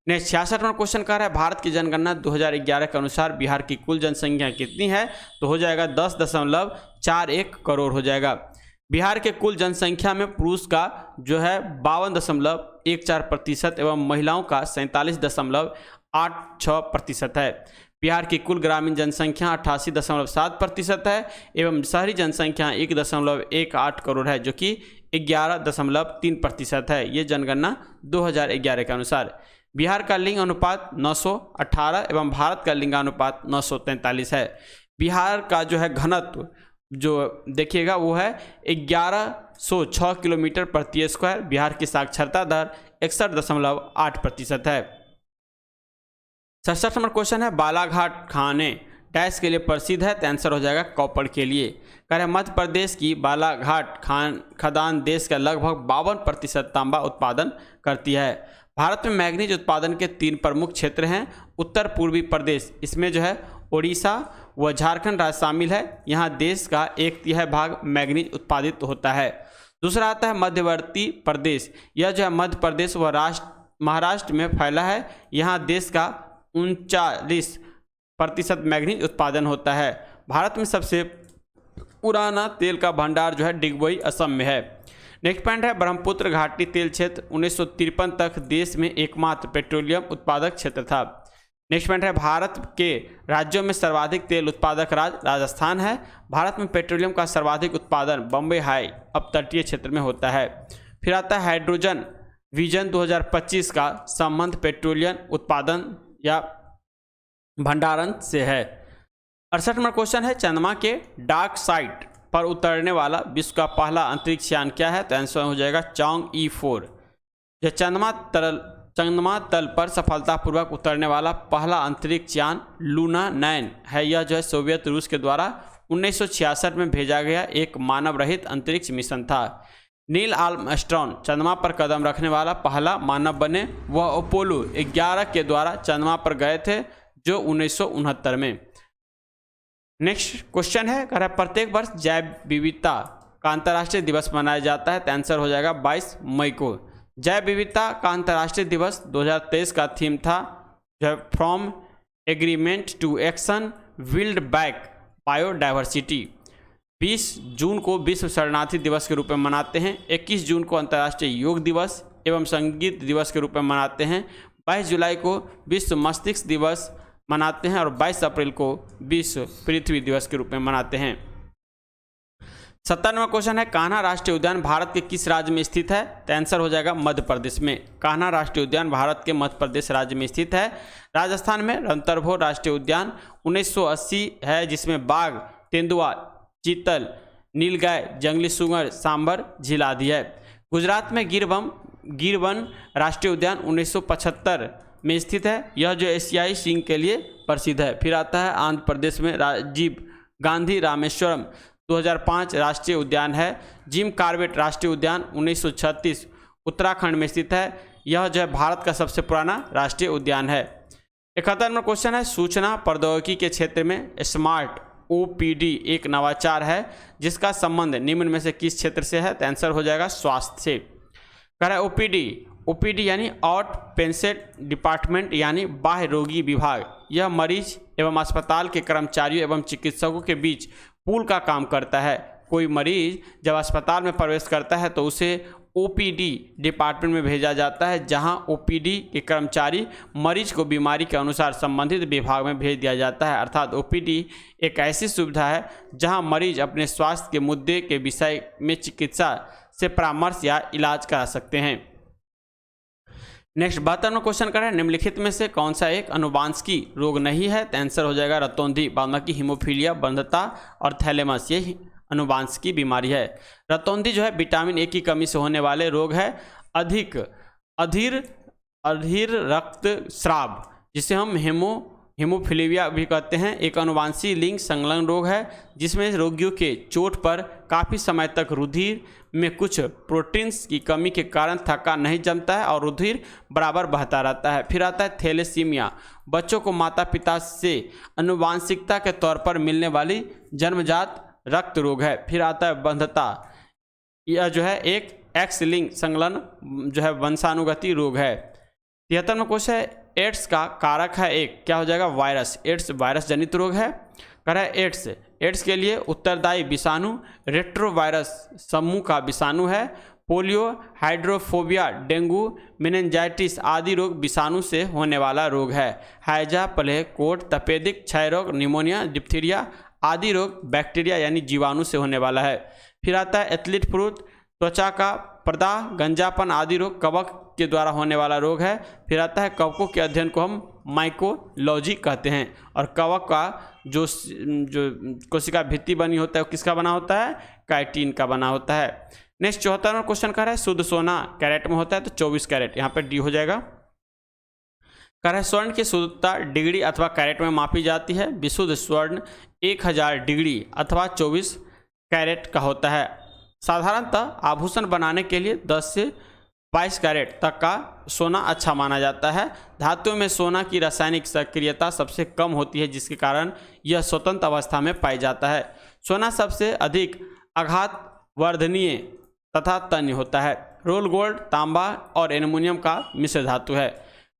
नेक्स्ट 66 नंबर क्वेश्चन कह रहा है भारत की जनगणना 2011 के अनुसार बिहार की कुल जनसंख्या कितनी है? तो हो जाएगा 10.41 करोड़ हो जाएगा। बिहार के कुल जनसंख्या में पुरुष का जो है 52.14% एवं महिलाओं का 47.86% है। बिहार की कुल ग्रामीण जनसंख्या 88.7% है एवं शहरी जनसंख्या 1.18 करोड़ है जो कि 11.3% है। ये जनगणना 2011 के अनुसार। बिहार का लिंग अनुपात 918 एवं भारत का लिंगानुपात 943 है। बिहार का जो है घनत्व जो देखिएगा वो है 1106 किलोमीटर प्रति स्क्वायर। बिहार की साक्षरता दर 61.8% है। 67 नंबर क्वेश्चन है बालाघाट खाने डैश के लिए प्रसिद्ध है? तो आंसर हो जाएगा कॉपर के लिए। कह रहे मध्य प्रदेश की बालाघाट खदान देश का लगभग 52% तांबा उत्पादन करती है। भारत में मैग्नीज उत्पादन के 3 प्रमुख क्षेत्र हैं। उत्तर पूर्वी प्रदेश, इसमें जो है ओडिशा व झारखंड राज्य शामिल है। यहाँ देश का 1/3 भाग मैग्नीज उत्पादित होता है। दूसरा आता है मध्यवर्ती प्रदेश, यह जो है मध्य प्रदेश व महाराष्ट्र में फैला है। यहाँ देश का 39% मैग्नीज उत्पादन होता है। भारत में सबसे पुराना तेल का भंडार जो है डिगबोई असम में है। नेक्स्ट पॉइंट है ब्रह्मपुत्र घाटी तेल क्षेत्र 1953 तक देश में एकमात्र पेट्रोलियम उत्पादक क्षेत्र था। नेक्स्ट पॉइंट है भारत के राज्यों में सर्वाधिक तेल उत्पादक राज्य राजस्थान है। भारत में पेट्रोलियम का सर्वाधिक उत्पादन बम्बई हाई अपतटीय क्षेत्र में होता है। फिर आता है हाइड्रोजन विजन 2025 का संबंध पेट्रोलियम उत्पादन या भंडारण से है। 68 नंबर क्वेश्चन है, चंद्रमा के डार्क साइड पर उतरने वाला विश्व का पहला अंतरिक्ष यान क्या है? तो आंसर हो जाएगा चांग-ई 4। यह चंद्रमा तल पर सफलतापूर्वक उतरने वाला पहला अंतरिक्ष यान लूना 9 है। यह जो है सोवियत रूस के द्वारा 1966 में भेजा गया एक मानव रहित अंतरिक्ष मिशन था। नील आर्मस्ट्रॉन्ग चंद्रमा पर कदम रखने वाला पहला मानव बने। वह अपोलो 11 के द्वारा चंद्रमा पर गए थे जो 1969 में। नेक्स्ट क्वेश्चन है, कह रहा है प्रत्येक वर्ष जैव विविधता का अंतर्राष्ट्रीय दिवस मनाया जाता है। तो आंसर हो जाएगा 22 मई को। जैव विविधता का अंतर्राष्ट्रीय दिवस 2023 का थीम था from agreement to action build back biodiversity. 20 जून को विश्व शरणार्थी दिवस के रूप में मनाते हैं। 21 जून को अंतर्राष्ट्रीय योग दिवस एवं संगीत दिवस के रूप में मनाते हैं। 22 जुलाई को विश्व मस्तिष्क दिवस मनाते हैं और 22 अप्रैल को विश्व पृथ्वी दिवस के रूप में मनाते हैं। 57वां क्वेश्चन है, कान्हा राष्ट्रीय उद्यान भारत के किस राज्य में स्थित है? तो आंसर हो जाएगा मध्य प्रदेश में। कान्हा राष्ट्रीय उद्यान भारत के मध्य प्रदेश राज्य में स्थित है। राजस्थान में रणथंभौर राष्ट्रीय उद्यान 1980 है, जिसमें बाघ, तेंदुआ, चीतल, नीलगाय, जंगली सुअर, सांबर झील आदि है। गुजरात में गिरवन राष्ट्रीय उद्यान 1975 में स्थित है। यह जो एशियाई सिंह के लिए प्रसिद्ध है। फिर आता है आंध्र प्रदेश में राजीव गांधी रामेश्वरम 2005 राष्ट्रीय उद्यान है। जिम कॉर्बेट राष्ट्रीय उद्यान 1936 उत्तराखंड में स्थित है। यह जो है भारत का सबसे पुराना राष्ट्रीय उद्यान है। 71वां क्वेश्चन है, सूचना प्रौद्योगिकी के क्षेत्र में स्मार्ट ओपीडी एक नवाचार है जिसका संबंध निम्न में से किस क्षेत्र से है? तो आंसर हो जाएगा स्वास्थ्य से। कह रहा है ओपीडी यानी आउट पेशेंट डिपार्टमेंट यानी बाह्य रोगी विभाग। यह मरीज एवं अस्पताल के कर्मचारियों एवं चिकित्सकों के बीच पुल का काम करता है। कोई मरीज जब अस्पताल में प्रवेश करता है तो उसे ओपीडी डिपार्टमेंट में भेजा जाता है, जहां ओपीडी के कर्मचारी मरीज को बीमारी के अनुसार संबंधित विभाग में भेज दिया जाता है। अर्थात ओपीडी एक ऐसी सुविधा है जहां मरीज अपने स्वास्थ्य के मुद्दे के विषय में चिकित्सा से परामर्श या इलाज करा सकते हैं। नेक्स्ट 72वां क्वेश्चन कर रहे हैं, निम्नलिखित में से कौन सा एक अनुवांशिकी रोग नहीं है? तो आंसर हो जाएगा रतौंधी, बाकी हीमोफीलिया, बंधता और थैलेमस ये अनुवांशिकी बीमारी है। रतौंधी जो है विटामिन ए की कमी से होने वाले रोग है। अधीर रक्तस्राव जिसे हम हीमोफीलिया भी कहते हैं, एक अनुवांशिक लिंग संलग्न रोग है जिसमें रोगियों के चोट पर काफ़ी समय तक रुधिर में कुछ प्रोटीन्स की कमी के कारण थक्का नहीं जमता है और रुधिर बराबर बहता रहता है। फिर आता है थैलेसीमिया, बच्चों को माता पिता से अनुवांशिकता के तौर पर मिलने वाली जन्मजात रक्त रोग है। फिर आता है बंधता, यह जो है एक एक्स लिंग संलग्न जो है वंशानुगति रोग है। 73वां क्वेश्चन है, एड्स का कारक है एक, क्या हो जाएगा? वायरस। एड्स वायरस जनित रोग है। कह रहा है एड्स के लिए उत्तरदायी विषाणु रेट्रोवायरस समूह का विषाणु है। पोलियो, हाइड्रोफोबिया, डेंगू, मेनिंजाइटिस आदि रोग विषाणु से होने वाला रोग है। हैजा, प्लेग, कोट, तपेदिक, क्षय रोग, निमोनिया, डिप्थीरिया आदि रोग बैक्टीरिया यानी जीवाणु से होने वाला है। फिर आता है एथलीट फ्रूट, त्वचा का प्रदाह, गंजापन आदि रोग कवक के द्वारा होने वाला रोग है। फिर आता है कवकों के अध्ययन को हम माइकोलॉजी कहते हैं और कवक का जो कोशिका भित्ति बनी होता है वो किसका बना होता है? काइटिन का बना होता है। नेक्स्ट 74वां क्वेश्चन कह रहा है, शुद्ध सोना कैरेट में होता है तो 24 कैरेट, यहाँ पर डी हो जाएगा। कह रहा है स्वर्ण की शुद्धता डिग्री अथवा कैरेट में मापी जाती है। विशुद्ध स्वर्ण 1000 डिग्री अथवा 24 कैरेट का होता है। साधारणतः आभूषण बनाने के लिए 10 से 22 कैरेट तक का सोना अच्छा माना जाता है। धातुओं में सोना की रासायनिक सक्रियता सबसे कम होती है जिसके कारण यह स्वतंत्र अवस्था में पाया जाता है। सोना सबसे अधिक आघात वर्धनीय तथा तन्य होता है। रोल गोल्ड तांबा और एल्युमिनियम का मिश्र धातु है।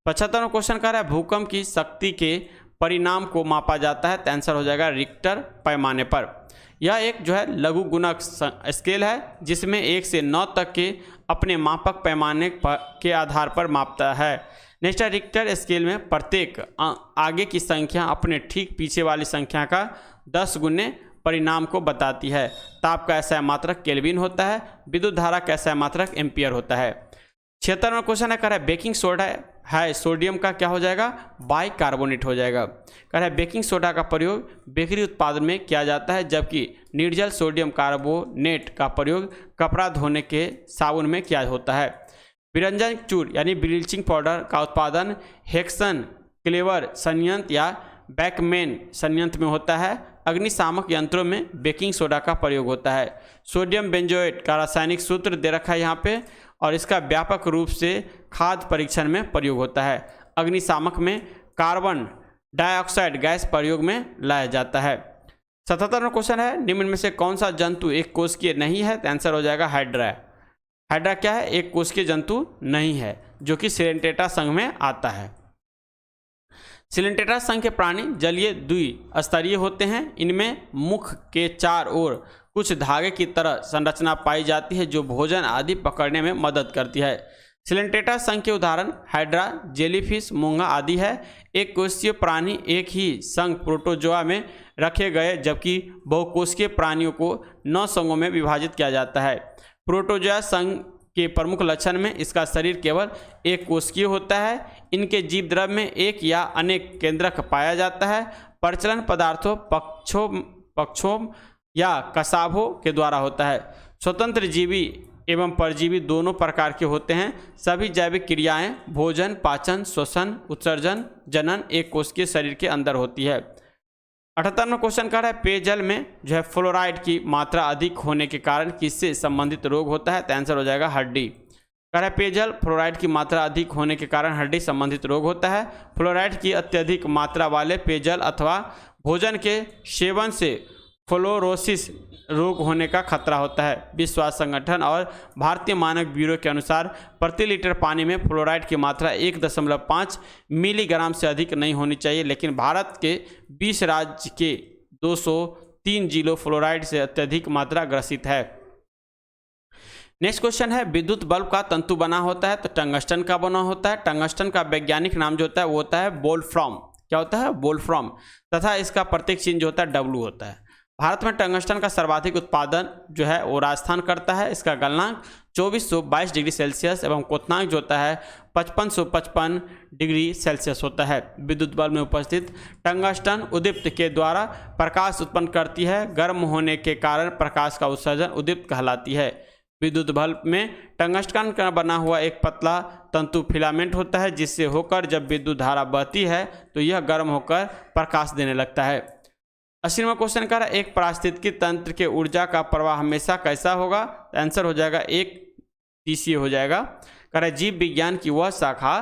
75वां क्वेश्चन कह रहा है, भूकंप की शक्ति के परिणाम को मापा जाता है तो आंसर हो जाएगा रिक्टर पैमाने पर। यह एक जो है लघु गुणक स्केल है जिसमें 1 से 9 तक के अपने मापक पैमाने के आधार पर मापता है। नेक्स्ट रिक्टर स्केल में प्रत्येक आगे की संख्या अपने ठीक पीछे वाली संख्या का 10 गुने परिणाम को बताती है। ताप का ऐसा मात्रक केल्विन होता है। विद्युत धारा का ऐसा मात्रक एम्पियर होता है। 76वां क्वेश्चन है, कह रहा है बेकिंग सोडा है सोडियम का क्या हो जाएगा, बाइकार्बोनेट हो जाएगा। कह रहा है बेकिंग सोडा का प्रयोग बेकरी उत्पादन में किया जाता है, जबकि निर्जल सोडियम कार्बोनेट का प्रयोग कपड़ा धोने के साबुन में किया होता है। विरंजन चूर यानी ब्लीचिंग पाउडर का उत्पादन हेक्सन क्लेवर संयंत्र या बैकमेन संयंत्र में होता है। अग्निशामक यंत्रों में बेकिंग सोडा का प्रयोग होता है। सोडियम बेंजोएट का रासायनिक सूत्र दे रखा है यहाँ पे, और इसका व्यापक रूप से खाद्य परीक्षण में प्रयोग होता है। अग्निशामक में कार्बन डाइऑक्साइड गैस प्रयोग में लाया जाता है। 77वां क्वेश्चन है, निम्न में से कौन सा जंतु एक कोशिकीय नहीं है, तो आंसर हो जाएगा हाइड्रा। हाइड्रा क्या है, एक कोशिकीय जंतु नहीं है, जो कि सिलेंटेटा संघ में आता है। सिलेंटेटा संघ के प्राणी जलीय द्विस्तरीय होते हैं। इनमें मुख के चार ओर कुछ धागे की तरह संरचना पाई जाती है, जो भोजन आदि पकड़ने में मदद करती है। सिलेंटेटा संघ के उदाहरण हाइड्रा, जेलीफिश, मूंगा आदि है। एक कोशिकीय प्राणी एक ही संघ प्रोटोजोआ में रखे गए, जबकि बहुकोशिकीय प्राणियों को 9 संघों में विभाजित किया जाता है। प्रोटोजोआ संघ के प्रमुख लक्षण में इसका शरीर केवल एक कोशिकीय होता है। इनके जीव द्रव्य में एक या अनेक केंद्रक पाया जाता है। प्रचलन पदार्थों पक्षों या कसाभों के द्वारा होता है। स्वतंत्र जीवी एवं परजीवी दोनों प्रकार के होते हैं। सभी जैविक क्रियाएं भोजन, पाचन, श्वसन, उत्सर्जन, जनन एक कोशिकीय शरीर के अंदर होती है। 78वां क्वेश्चन कर रहा है, पेयजल में जो है फ्लोराइड की मात्रा अधिक होने के कारण किससे संबंधित रोग होता है, तो आंसर हो जाएगा हड्डी। कह रहा है पेयजल फ्लोराइड की मात्रा अधिक होने के कारण हड्डी संबंधित रोग होता है। फ्लोराइड की अत्यधिक मात्रा वाले पेयजल अथवा भोजन के सेवन से फ्लोरोसिस रोग होने का खतरा होता है। विश्व स्वास्थ्य संगठन और भारतीय मानक ब्यूरो के अनुसार प्रति लीटर पानी में फ्लोराइड की मात्रा 1.5 मिलीग्राम से अधिक नहीं होनी चाहिए, लेकिन भारत के 20 राज्य के 203 जिलों फ्लोराइड से अत्यधिक मात्रा ग्रसित है। नेक्स्ट क्वेश्चन है, विद्युत बल्ब का तंतु बना होता है, तो टंगस्टन का बना होता है। टंगस्टन का वैज्ञानिक नाम जो होता है वो होता है वोल्फ्राम। क्या होता है, वोल्फ्राम, तथा इसका प्रतीक चिन्ह जो होता है W होता है। भारत में टंगस्टन का सर्वाधिक उत्पादन जो है वो राजस्थान करता है। इसका गलनांक 2422 डिग्री सेल्सियस एवं क्वथनांक जो होता है 5555 डिग्री सेल्सियस होता है। विद्युत बल्ब में उपस्थित टंगस्टन उद्दीप्त के द्वारा प्रकाश उत्पन्न करती है। गर्म होने के कारण प्रकाश का उत्सर्जन उद्दीप्त कहलाती है। विद्युत बल्ब में टंगस्टन का बना हुआ एक पतला तंतु फिलामेंट होता है, जिससे होकर जब विद्युत धारा बहती है तो यह गर्म होकर प्रकाश देने लगता है। 80वां क्वेश्चन का एक पारिस्थितिकी तंत्र के ऊर्जा का प्रवाह हमेशा कैसा होगा, आंसर हो जाएगा एक दिशीय हो जाएगा। कह रहा है जीव विज्ञान की वह शाखा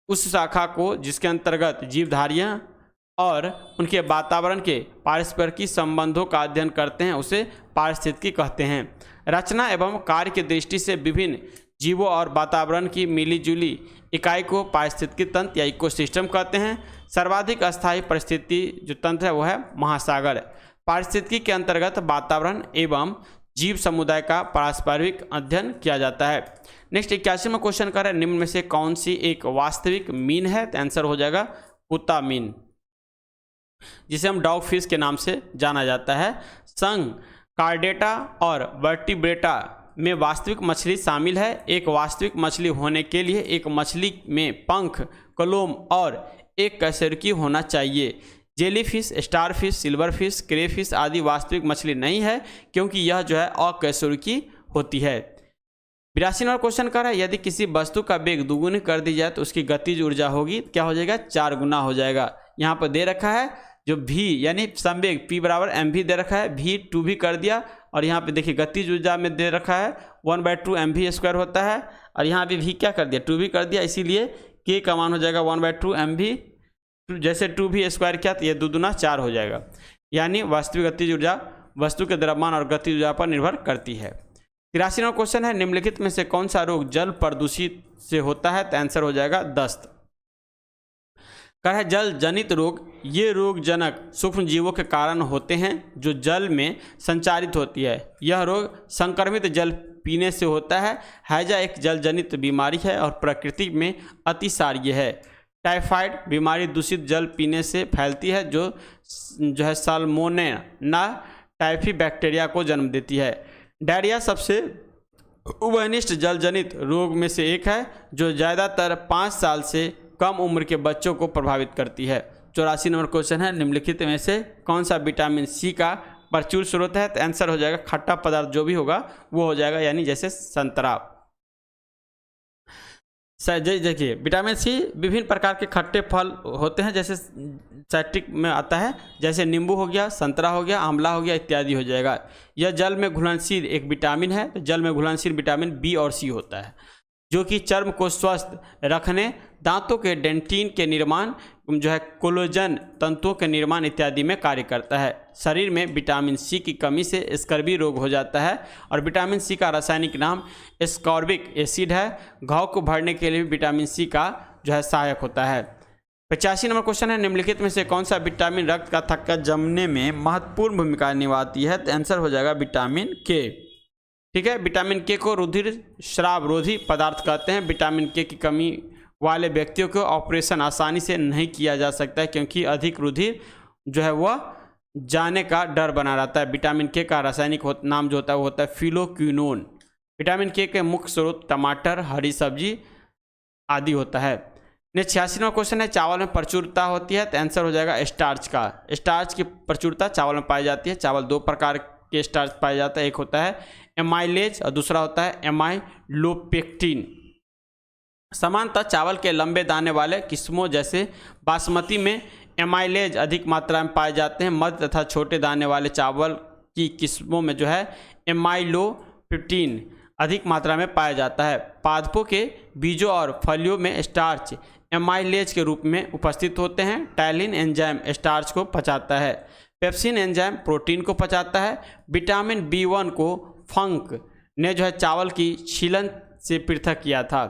उस शाखा को जिसके अंतर्गत जीवधारियां और उनके वातावरण के पारस्परिक संबंधों का अध्ययन करते हैं उसे पारिस्थितिकी कहते हैं। रचना एवं कार्य की दृष्टि से विभिन्न जीवों और वातावरण की मिलीजुली इकाई को पारिस्थितिकी तंत्र या इकोसिस्टम कहते हैं। सर्वाधिक अस्थायी परिस्थिति जो तंत्र है वो है महासागर। पारिस्थितिकी के अंतर्गत वातावरण एवं जीव समुदाय का पारस्परिक अध्ययन किया जाता है। नेक्स्ट 81वां क्वेश्चन कर रहे हैं, निम्न में से कौन सी एक वास्तविक मीन है, तो आंसर हो जाएगा कुत्ता मीन, जिसे हम डॉग फिश के नाम से जाना जाता है। संघ कार्डेटा और वर्टिब्रेटा में वास्तविक मछली शामिल है। एक वास्तविक मछली होने के लिए एक मछली में पंख, कलोम और एक कशेरुकी होना चाहिए। जेलीफिश, स्टारफिश, सिल्वरफिश, क्रेफिश आदि वास्तविक मछली नहीं है, क्योंकि यह जो है अकशेरुकी होती है। 82वां क्वेश्चन कर रहा है, यदि किसी वस्तु का वेग दुगुनी कर दी जाए तो उसकी गतिज ऊर्जा होगी, क्या हो जाएगा, 4 गुना हो जाएगा। यहाँ पर दे रखा है जो v यानी संवेग p बराबर mv दे रखा है, v 2v कर दिया, और यहाँ पे देखिए गतिज ऊर्जा में दे रखा है 1/2 mv² होता है, और यहाँ पे v क्या कर दिया, 2v कर दिया, इसीलिए k का मान हो जाएगा 1/2 mv। जैसे 2v² किया तो ये 2 दूना 4 हो जाएगा। यानी वास्तविक गतिज ऊर्जा वस्तु के द्रव्यमान और गतिज ऊर्जा पर निर्भर करती है। 83वां क्वेश्चन है, निम्नलिखित में से कौन सा रोग जल प्रदूषित से होता है, तो आंसर हो जाएगा दस्त। कह है जल जनित रोग, ये रोग जनक सूक्ष्म जीवों के कारण होते हैं जो जल में संचारित होती है। यह रोग संक्रमित जल पीने से होता है। हैजा एक जल जनित बीमारी है और प्रकृति में अतिसारीय है। टाइफाइड बीमारी दूषित जल पीने से फैलती है, जो है साल्मोनेला टाइफी बैक्टीरिया को जन्म देती है। डायरिया सबसे उभयनिष्ठ जल जनित रोग में से एक है जो ज़्यादातर 5 साल से कम उम्र के बच्चों को प्रभावित करती है। 84 नंबर क्वेश्चन है, निम्नलिखित में से कौन सा विटामिन सी का प्रचुर स्रोत है? तो आंसर हो जाएगा खट्टा पदार्थ जो भी होगा वो हो जाएगा, यानी जैसे संतरा। देखिए विटामिन सी विभिन्न प्रकार के खट्टे फल होते हैं, जैसे साइट्रिक में आता है, जैसे नींबू हो गया, संतरा हो गया, आंवला हो गया इत्यादि हो जाएगा। यह जल में घुलनशील एक विटामिन है। तो जल में घुलनशील विटामिन बी और सी होता है जो कि चर्म को स्वस्थ रखने, दांतों के डेंटिन के निर्माण, जो है कोलेजन तंतुओं के निर्माण इत्यादि में कार्य करता है। शरीर में विटामिन सी की कमी से स्कर्वी रोग हो जाता है। और विटामिन सी का रासायनिक नाम एस्कॉर्बिक एसिड है। घाव को भरने के लिए विटामिन सी का जो है सहायक होता है। 85 नंबर क्वेश्चन है, निम्नलिखित में से कौन सा विटामिन रक्त का थक्का जमने में महत्वपूर्ण भूमिका निभाती है? तो आंसर हो जाएगा विटामिन के। ठीक है, विटामिन के को रुधिर स्राव रोधी पदार्थ कहते हैं। विटामिन के की कमी वाले व्यक्तियों को ऑपरेशन आसानी से नहीं किया जा सकता है क्योंकि अधिक रुधिर जो है वह जाने का डर बना रहता है। विटामिन के का रासायनिक नाम जो होता है वो होता है फिलोक्विनोन। विटामिन के मुख्य स्रोत टमाटर, हरी सब्जी आदि होता है। नेक्स्ट 86 नंबर क्वेश्चन है, चावल में प्रचुरता होती है? तो आंसर हो जाएगा स्टार्च का। स्टार्च की प्रचुरता चावल में पाई जाती है। चावल 2 प्रकार के स्टार्च पाया जाता है, एक होता है एमाइलेज और दूसरा होता है एमाइलोपेक्टिन। समानतः चावल के लंबे दाने वाले किस्मों जैसे बासमती में एमाइलेज अधिक मात्रा में पाए जाते हैं। मध्य तथा छोटे दाने वाले चावल की किस्मों में जो है एमाइलोपेक्टिन अधिक मात्रा में पाया जाता है। पादपों के बीजों और फलियों में स्टार्च एमाइलेज के रूप में उपस्थित होते हैं। टाइलिन एंजाइम स्टार्च को पचाता है। पेप्सिन एंजाइम प्रोटीन को पचाता है। विटामिन B1 को फंक ने जो है चावल की छीलन से पृथक किया था।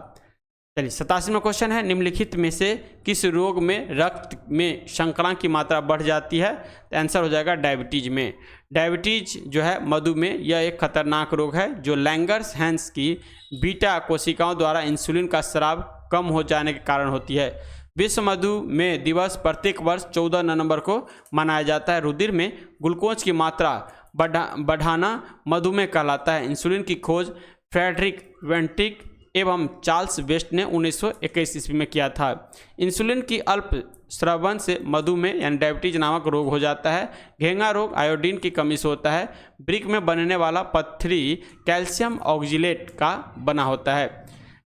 चलिए 87वां क्वेश्चन है, निम्नलिखित में से किस रोग में रक्त में शर्करा की मात्रा बढ़ जाती है? तो आंसर हो जाएगा डायबिटीज में। डायबिटीज जो है मधुमेह, यह एक खतरनाक रोग है जो लैंगर्स हैंस की बीटा कोशिकाओं द्वारा इंसुलिन का स्राव कम हो जाने के कारण होती है। विश्व मधुमेह दिवस प्रत्येक वर्ष 14 नवंबर को मनाया जाता है। रुधिर में ग्लूकोज की मात्रा बढ़ाना मधुमेह कहलाता है। इंसुलिन की खोज फ्रेडरिक वेंटिक एवं चार्ल्स वेस्ट ने 1921 ईस्वी में किया था। इंसुलिन की अल्प स्रवण से मधुमेह यानी डायबिटीज नामक रोग हो जाता है। घेंगा रोग आयोडीन की कमी से होता है। ब्रिक में बनने वाला पत्थरी कैल्शियम ऑक्जिलेट का बना होता है।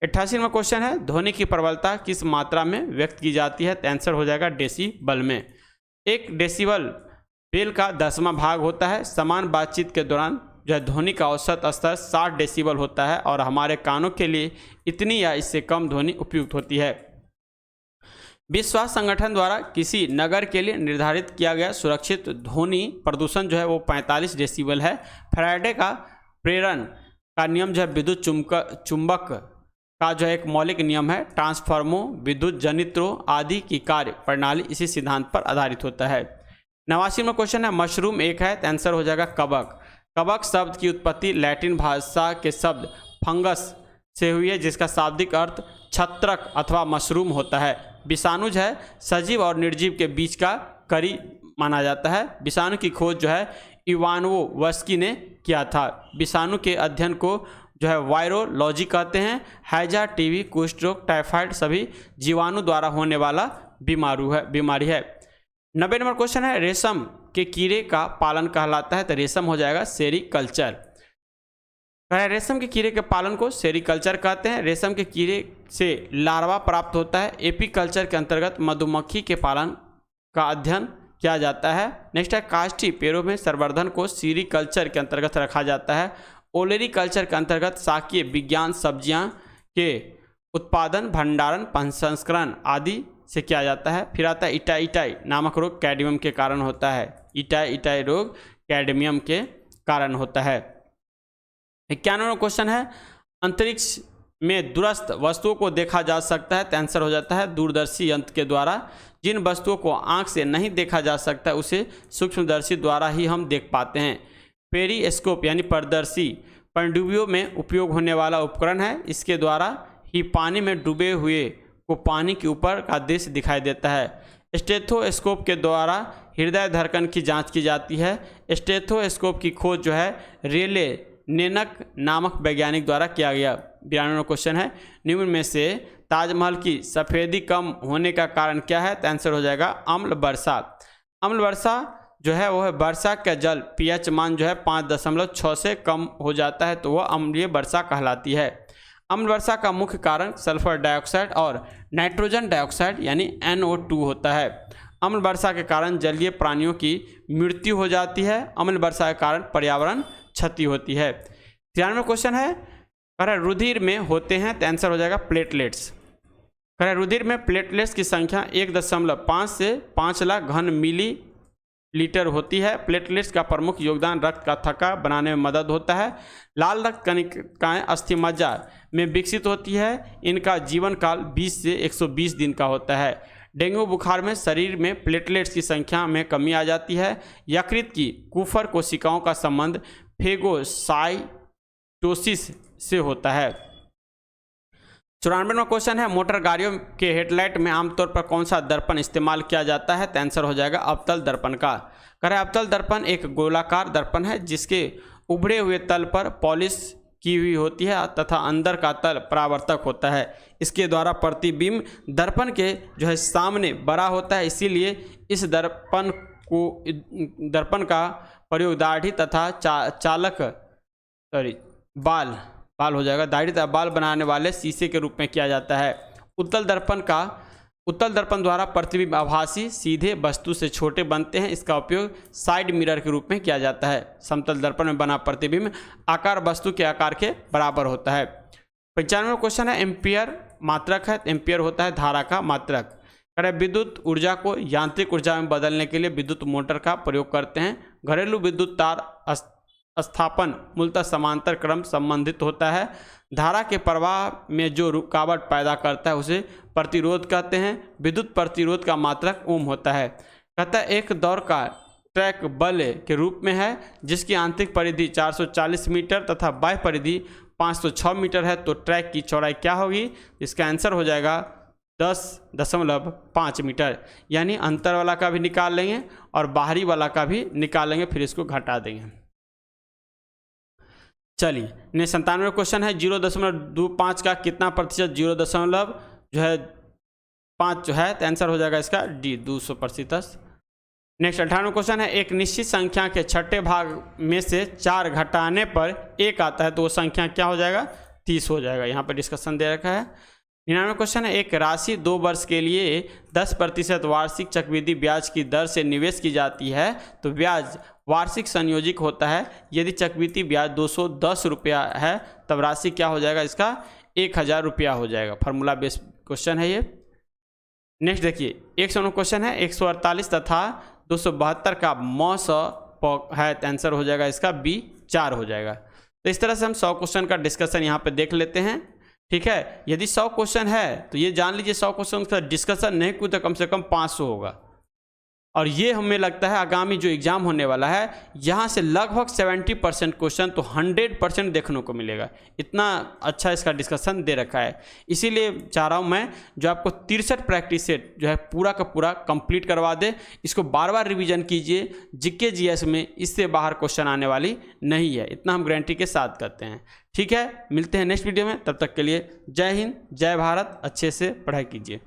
88वां क्वेश्चन है, ध्वनि की प्रबलता किस मात्रा में व्यक्त की जाती है? तो आंसर हो जाएगा डेसीबल में। 1 डेसीबल बेल का 10वां भाग होता है। समान बातचीत के दौरान जो है ध्वनि का औसत स्तर 60 डेसीबल होता है और हमारे कानों के लिए इतनी या इससे कम ध्वनि उपयुक्त होती है। विश्व स्वास्थ्य संगठन द्वारा किसी नगर के लिए निर्धारित किया गया सुरक्षित ध्वनि प्रदूषण जो है वो 45 डेसीबल है। फैराडे का प्रेरण का नियम जो है विद्युत चुंबक का जो है एक मौलिक नियम है। ट्रांसफार्मरों, विद्युत जनित्रों आदि की कार्य प्रणाली इसी सिद्धांत पर आधारित होता है। 89वां क्वेश्चन है, मशरूम एक है? तो आंसर हो जाएगा कवक। कवक शब्द की उत्पत्ति लैटिन भाषा के शब्द फंगस से हुई है जिसका शाब्दिक अर्थ छत्रक अथवा मशरूम होता है। विषाणु जो है सजीव और निर्जीव के बीच का कड़ी माना जाता है। विषाणु की खोज जो है इवानोवस्की ने किया था। विषाणु के अध्ययन को जो है वायरोलॉजी कहते हैं। हैजा, टीबी, कुष्ठ रोग, टाइफाइड सभी जीवाणु द्वारा होने वाला बीमारी है। 90 नंबर क्वेश्चन है, रेशम के कीड़े का पालन कहलाता है? तो रेशम हो जाएगा सेरीकल्चर। रेशम के कीड़े के पालन को सेरीकल्चर कहते हैं। रेशम के कीड़े से लार्वा प्राप्त होता है। एपीकल्चर के अंतर्गत मधुमक्खी के पालन का अध्ययन किया जाता है। नेक्स्ट है, काष्ठी पेड़ों में संवर्धन को सीरीकल्चर के अंतर्गत रखा जाता है। ओलेरीकल्चर के अंतर्गत शाकीय विज्ञान सब्जियां के उत्पादन, भंडारण, प्रसंस्करण आदि से किया जाता है। फिर आता है इटाई नामक रोग कैडमियम के कारण होता है। इटाई रोग कैडमियम के कारण होता है। 91वां क्वेश्चन है, अंतरिक्ष में दूरस्थ वस्तुओं को देखा जा सकता है? तो आंसर हो जाता है दूरदर्शी यंत्र के द्वारा। जिन वस्तुओं को आंख से नहीं देखा जा सकता उसे सूक्ष्मदर्शी द्वारा ही हम देख पाते हैं। पेरिस्कोप यानी पारदर्शी पनडुब्बियों में उपयोग होने वाला उपकरण है। इसके द्वारा ही पानी में डूबे हुए को पानी के ऊपर का दृश्य दिखाई देता है। स्टेथोस्कोप के द्वारा हृदय धड़कन की जांच की जाती है। स्टेथोस्कोप की खोज जो है रेले नेनक नामक वैज्ञानिक द्वारा किया गया। 92वां क्वेश्चन है, निम्न में से ताजमहल की सफ़ेदी कम होने का कारण क्या है? तो आंसर हो जाएगा अम्ल वर्षा। अम्ल वर्षा जो है वो है वर्षा का जल pH मान जो है 5.6 से कम हो जाता है तो वह अम्लीय वर्षा कहलाती है। अम्ल वर्षा का मुख्य कारण सल्फर डाइऑक्साइड और नाइट्रोजन डाइऑक्साइड यानी NO2 होता है। अम्ल वर्षा के कारण जलीय प्राणियों की मृत्यु हो जाती है। अम्ल वर्षा के कारण पर्यावरण क्षति होती है। 93वां क्वेश्चन है, रुधिर में होते हैं तो आंसर हो जाएगा प्लेटलेट्स। रुधिर में प्लेटलेट्स की संख्या 1.5 से 5 लाख घन मिली लीटर होती है। प्लेटलेट्स का प्रमुख योगदान रक्त का थक्का बनाने में मदद होता है। लाल रक्त कणिकाएं अस्थिमज्जा में विकसित होती है। इनका जीवन काल 20 से 120 दिन का होता है। डेंगू बुखार में शरीर में प्लेटलेट्स की संख्या में कमी आ जाती है। यकृत की कुफर कोशिकाओं का संबंध फेगोसाइटोसिस से होता है। 94वां क्वेश्चन है, मोटर गाड़ियों के हेडलाइट में आमतौर पर कौन सा दर्पण इस्तेमाल किया जाता है? तो आंसर हो जाएगा अवतल दर्पण का। अवतल दर्पण एक गोलाकार दर्पण है जिसके उभरे हुए तल पर पॉलिश की हुई होती है तथा अंदर का तल परावर्तक होता है। इसके द्वारा प्रतिबिंब दर्पण के जो है सामने बड़ा होता है, इसीलिए इस दर्पण का प्रयोग दाढ़ी तथा बाल हो जाएगा, दाढ़ी तथा बाल बनाने वाले शीशे के रूप में किया जाता है। उत्तल दर्पण द्वारा प्रतिबिंब आभासी सीधे वस्तु से छोटे बनते हैं। इसका उपयोग साइड मिरर के रूप में किया जाता है। समतल दर्पण में बना प्रतिबिंब आकार वस्तु के आकार के बराबर होता है। 95वां क्वेश्चन है, एम्पियर मात्रक है। एम्पियर होता है धारा का मात्रक। विद्युत ऊर्जा को यांत्रिक ऊर्जा में बदलने के लिए विद्युत मोटर का प्रयोग करते हैं। घरेलू विद्युत तार स्थापन मूलतः समांतर क्रम संबंधित होता है। धारा के प्रवाह में जो रुकावट पैदा करता है उसे प्रतिरोध कहते हैं। विद्युत प्रतिरोध का मात्रक ओम होता है। एक दौर का ट्रैक बल के रूप में है जिसकी आंतरिक परिधि 440 मीटर तथा बाह्य परिधि 506 मीटर है। तो ट्रैक की चौड़ाई क्या होगी? इसका आंसर हो जाएगा 10.5 मीटर। यानी अंतर वाला का भी निकाल लेंगे और बाहरी वाला का भी निकाल लेंगे, फिर इसको घटा देंगे। चलिए 97वां क्वेश्चन है, 0.25 का कितना प्रतिशत 0.5 जो है तो आंसर हो जाएगा इसका डी 200%। नेक्स्ट 98वां क्वेश्चन है, एक निश्चित संख्या के छठे भाग में से 4 घटाने पर 1 आता है तो वो संख्या क्या हो जाएगा? 30 हो जाएगा। यहाँ पर डिस्कशन दे रखा है। 99वां क्वेश्चन है, एक राशि 2 वर्ष के लिए 10% वार्षिक चक्रवृद्धि ब्याज की दर से निवेश की जाती है तो ब्याज वार्षिक संयोजित होता है। यदि चक्रवृद्धि ब्याज 210 रुपया है तब राशि क्या हो जाएगा? इसका 1000 रुपया हो जाएगा। फार्मूला बेस्ड क्वेश्चन है ये। नेक्स्ट देखिए 109 क्वेश्चन है, 148 तथा 272 का मौस है तो आंसर हो जाएगा इसका बी 4 हो जाएगा। तो इस तरह से हम 100 क्वेश्चन का डिस्कशन यहाँ पे देख लेते हैं। ठीक है, यदि 100 क्वेश्चन है तो ये जान लीजिए 100 क्वेश्चन का डिस्कशन नहीं कोई तो कम से कम 500 होगा। और ये हमें लगता है आगामी जो एग्ज़ाम होने वाला है यहाँ से लगभग 70% क्वेश्चन तो 100% देखने को मिलेगा। इतना अच्छा इसका डिस्कशन दे रखा है। इसीलिए चाह रहा हूँ मैं जो आपको 63 प्रैक्टिस सेट जो है पूरा का पूरा कंप्लीट करवा दे। इसको बार बार रिवीजन कीजिए। जीके जीएस में इससे बाहर क्वेश्चन आने वाली नहीं है, इतना हम गारंटी के साथ करते हैं। ठीक है, मिलते हैं नेक्स्ट वीडियो में। तब तक के लिए जय हिंद, जय भारत। अच्छे से पढ़ाई कीजिए।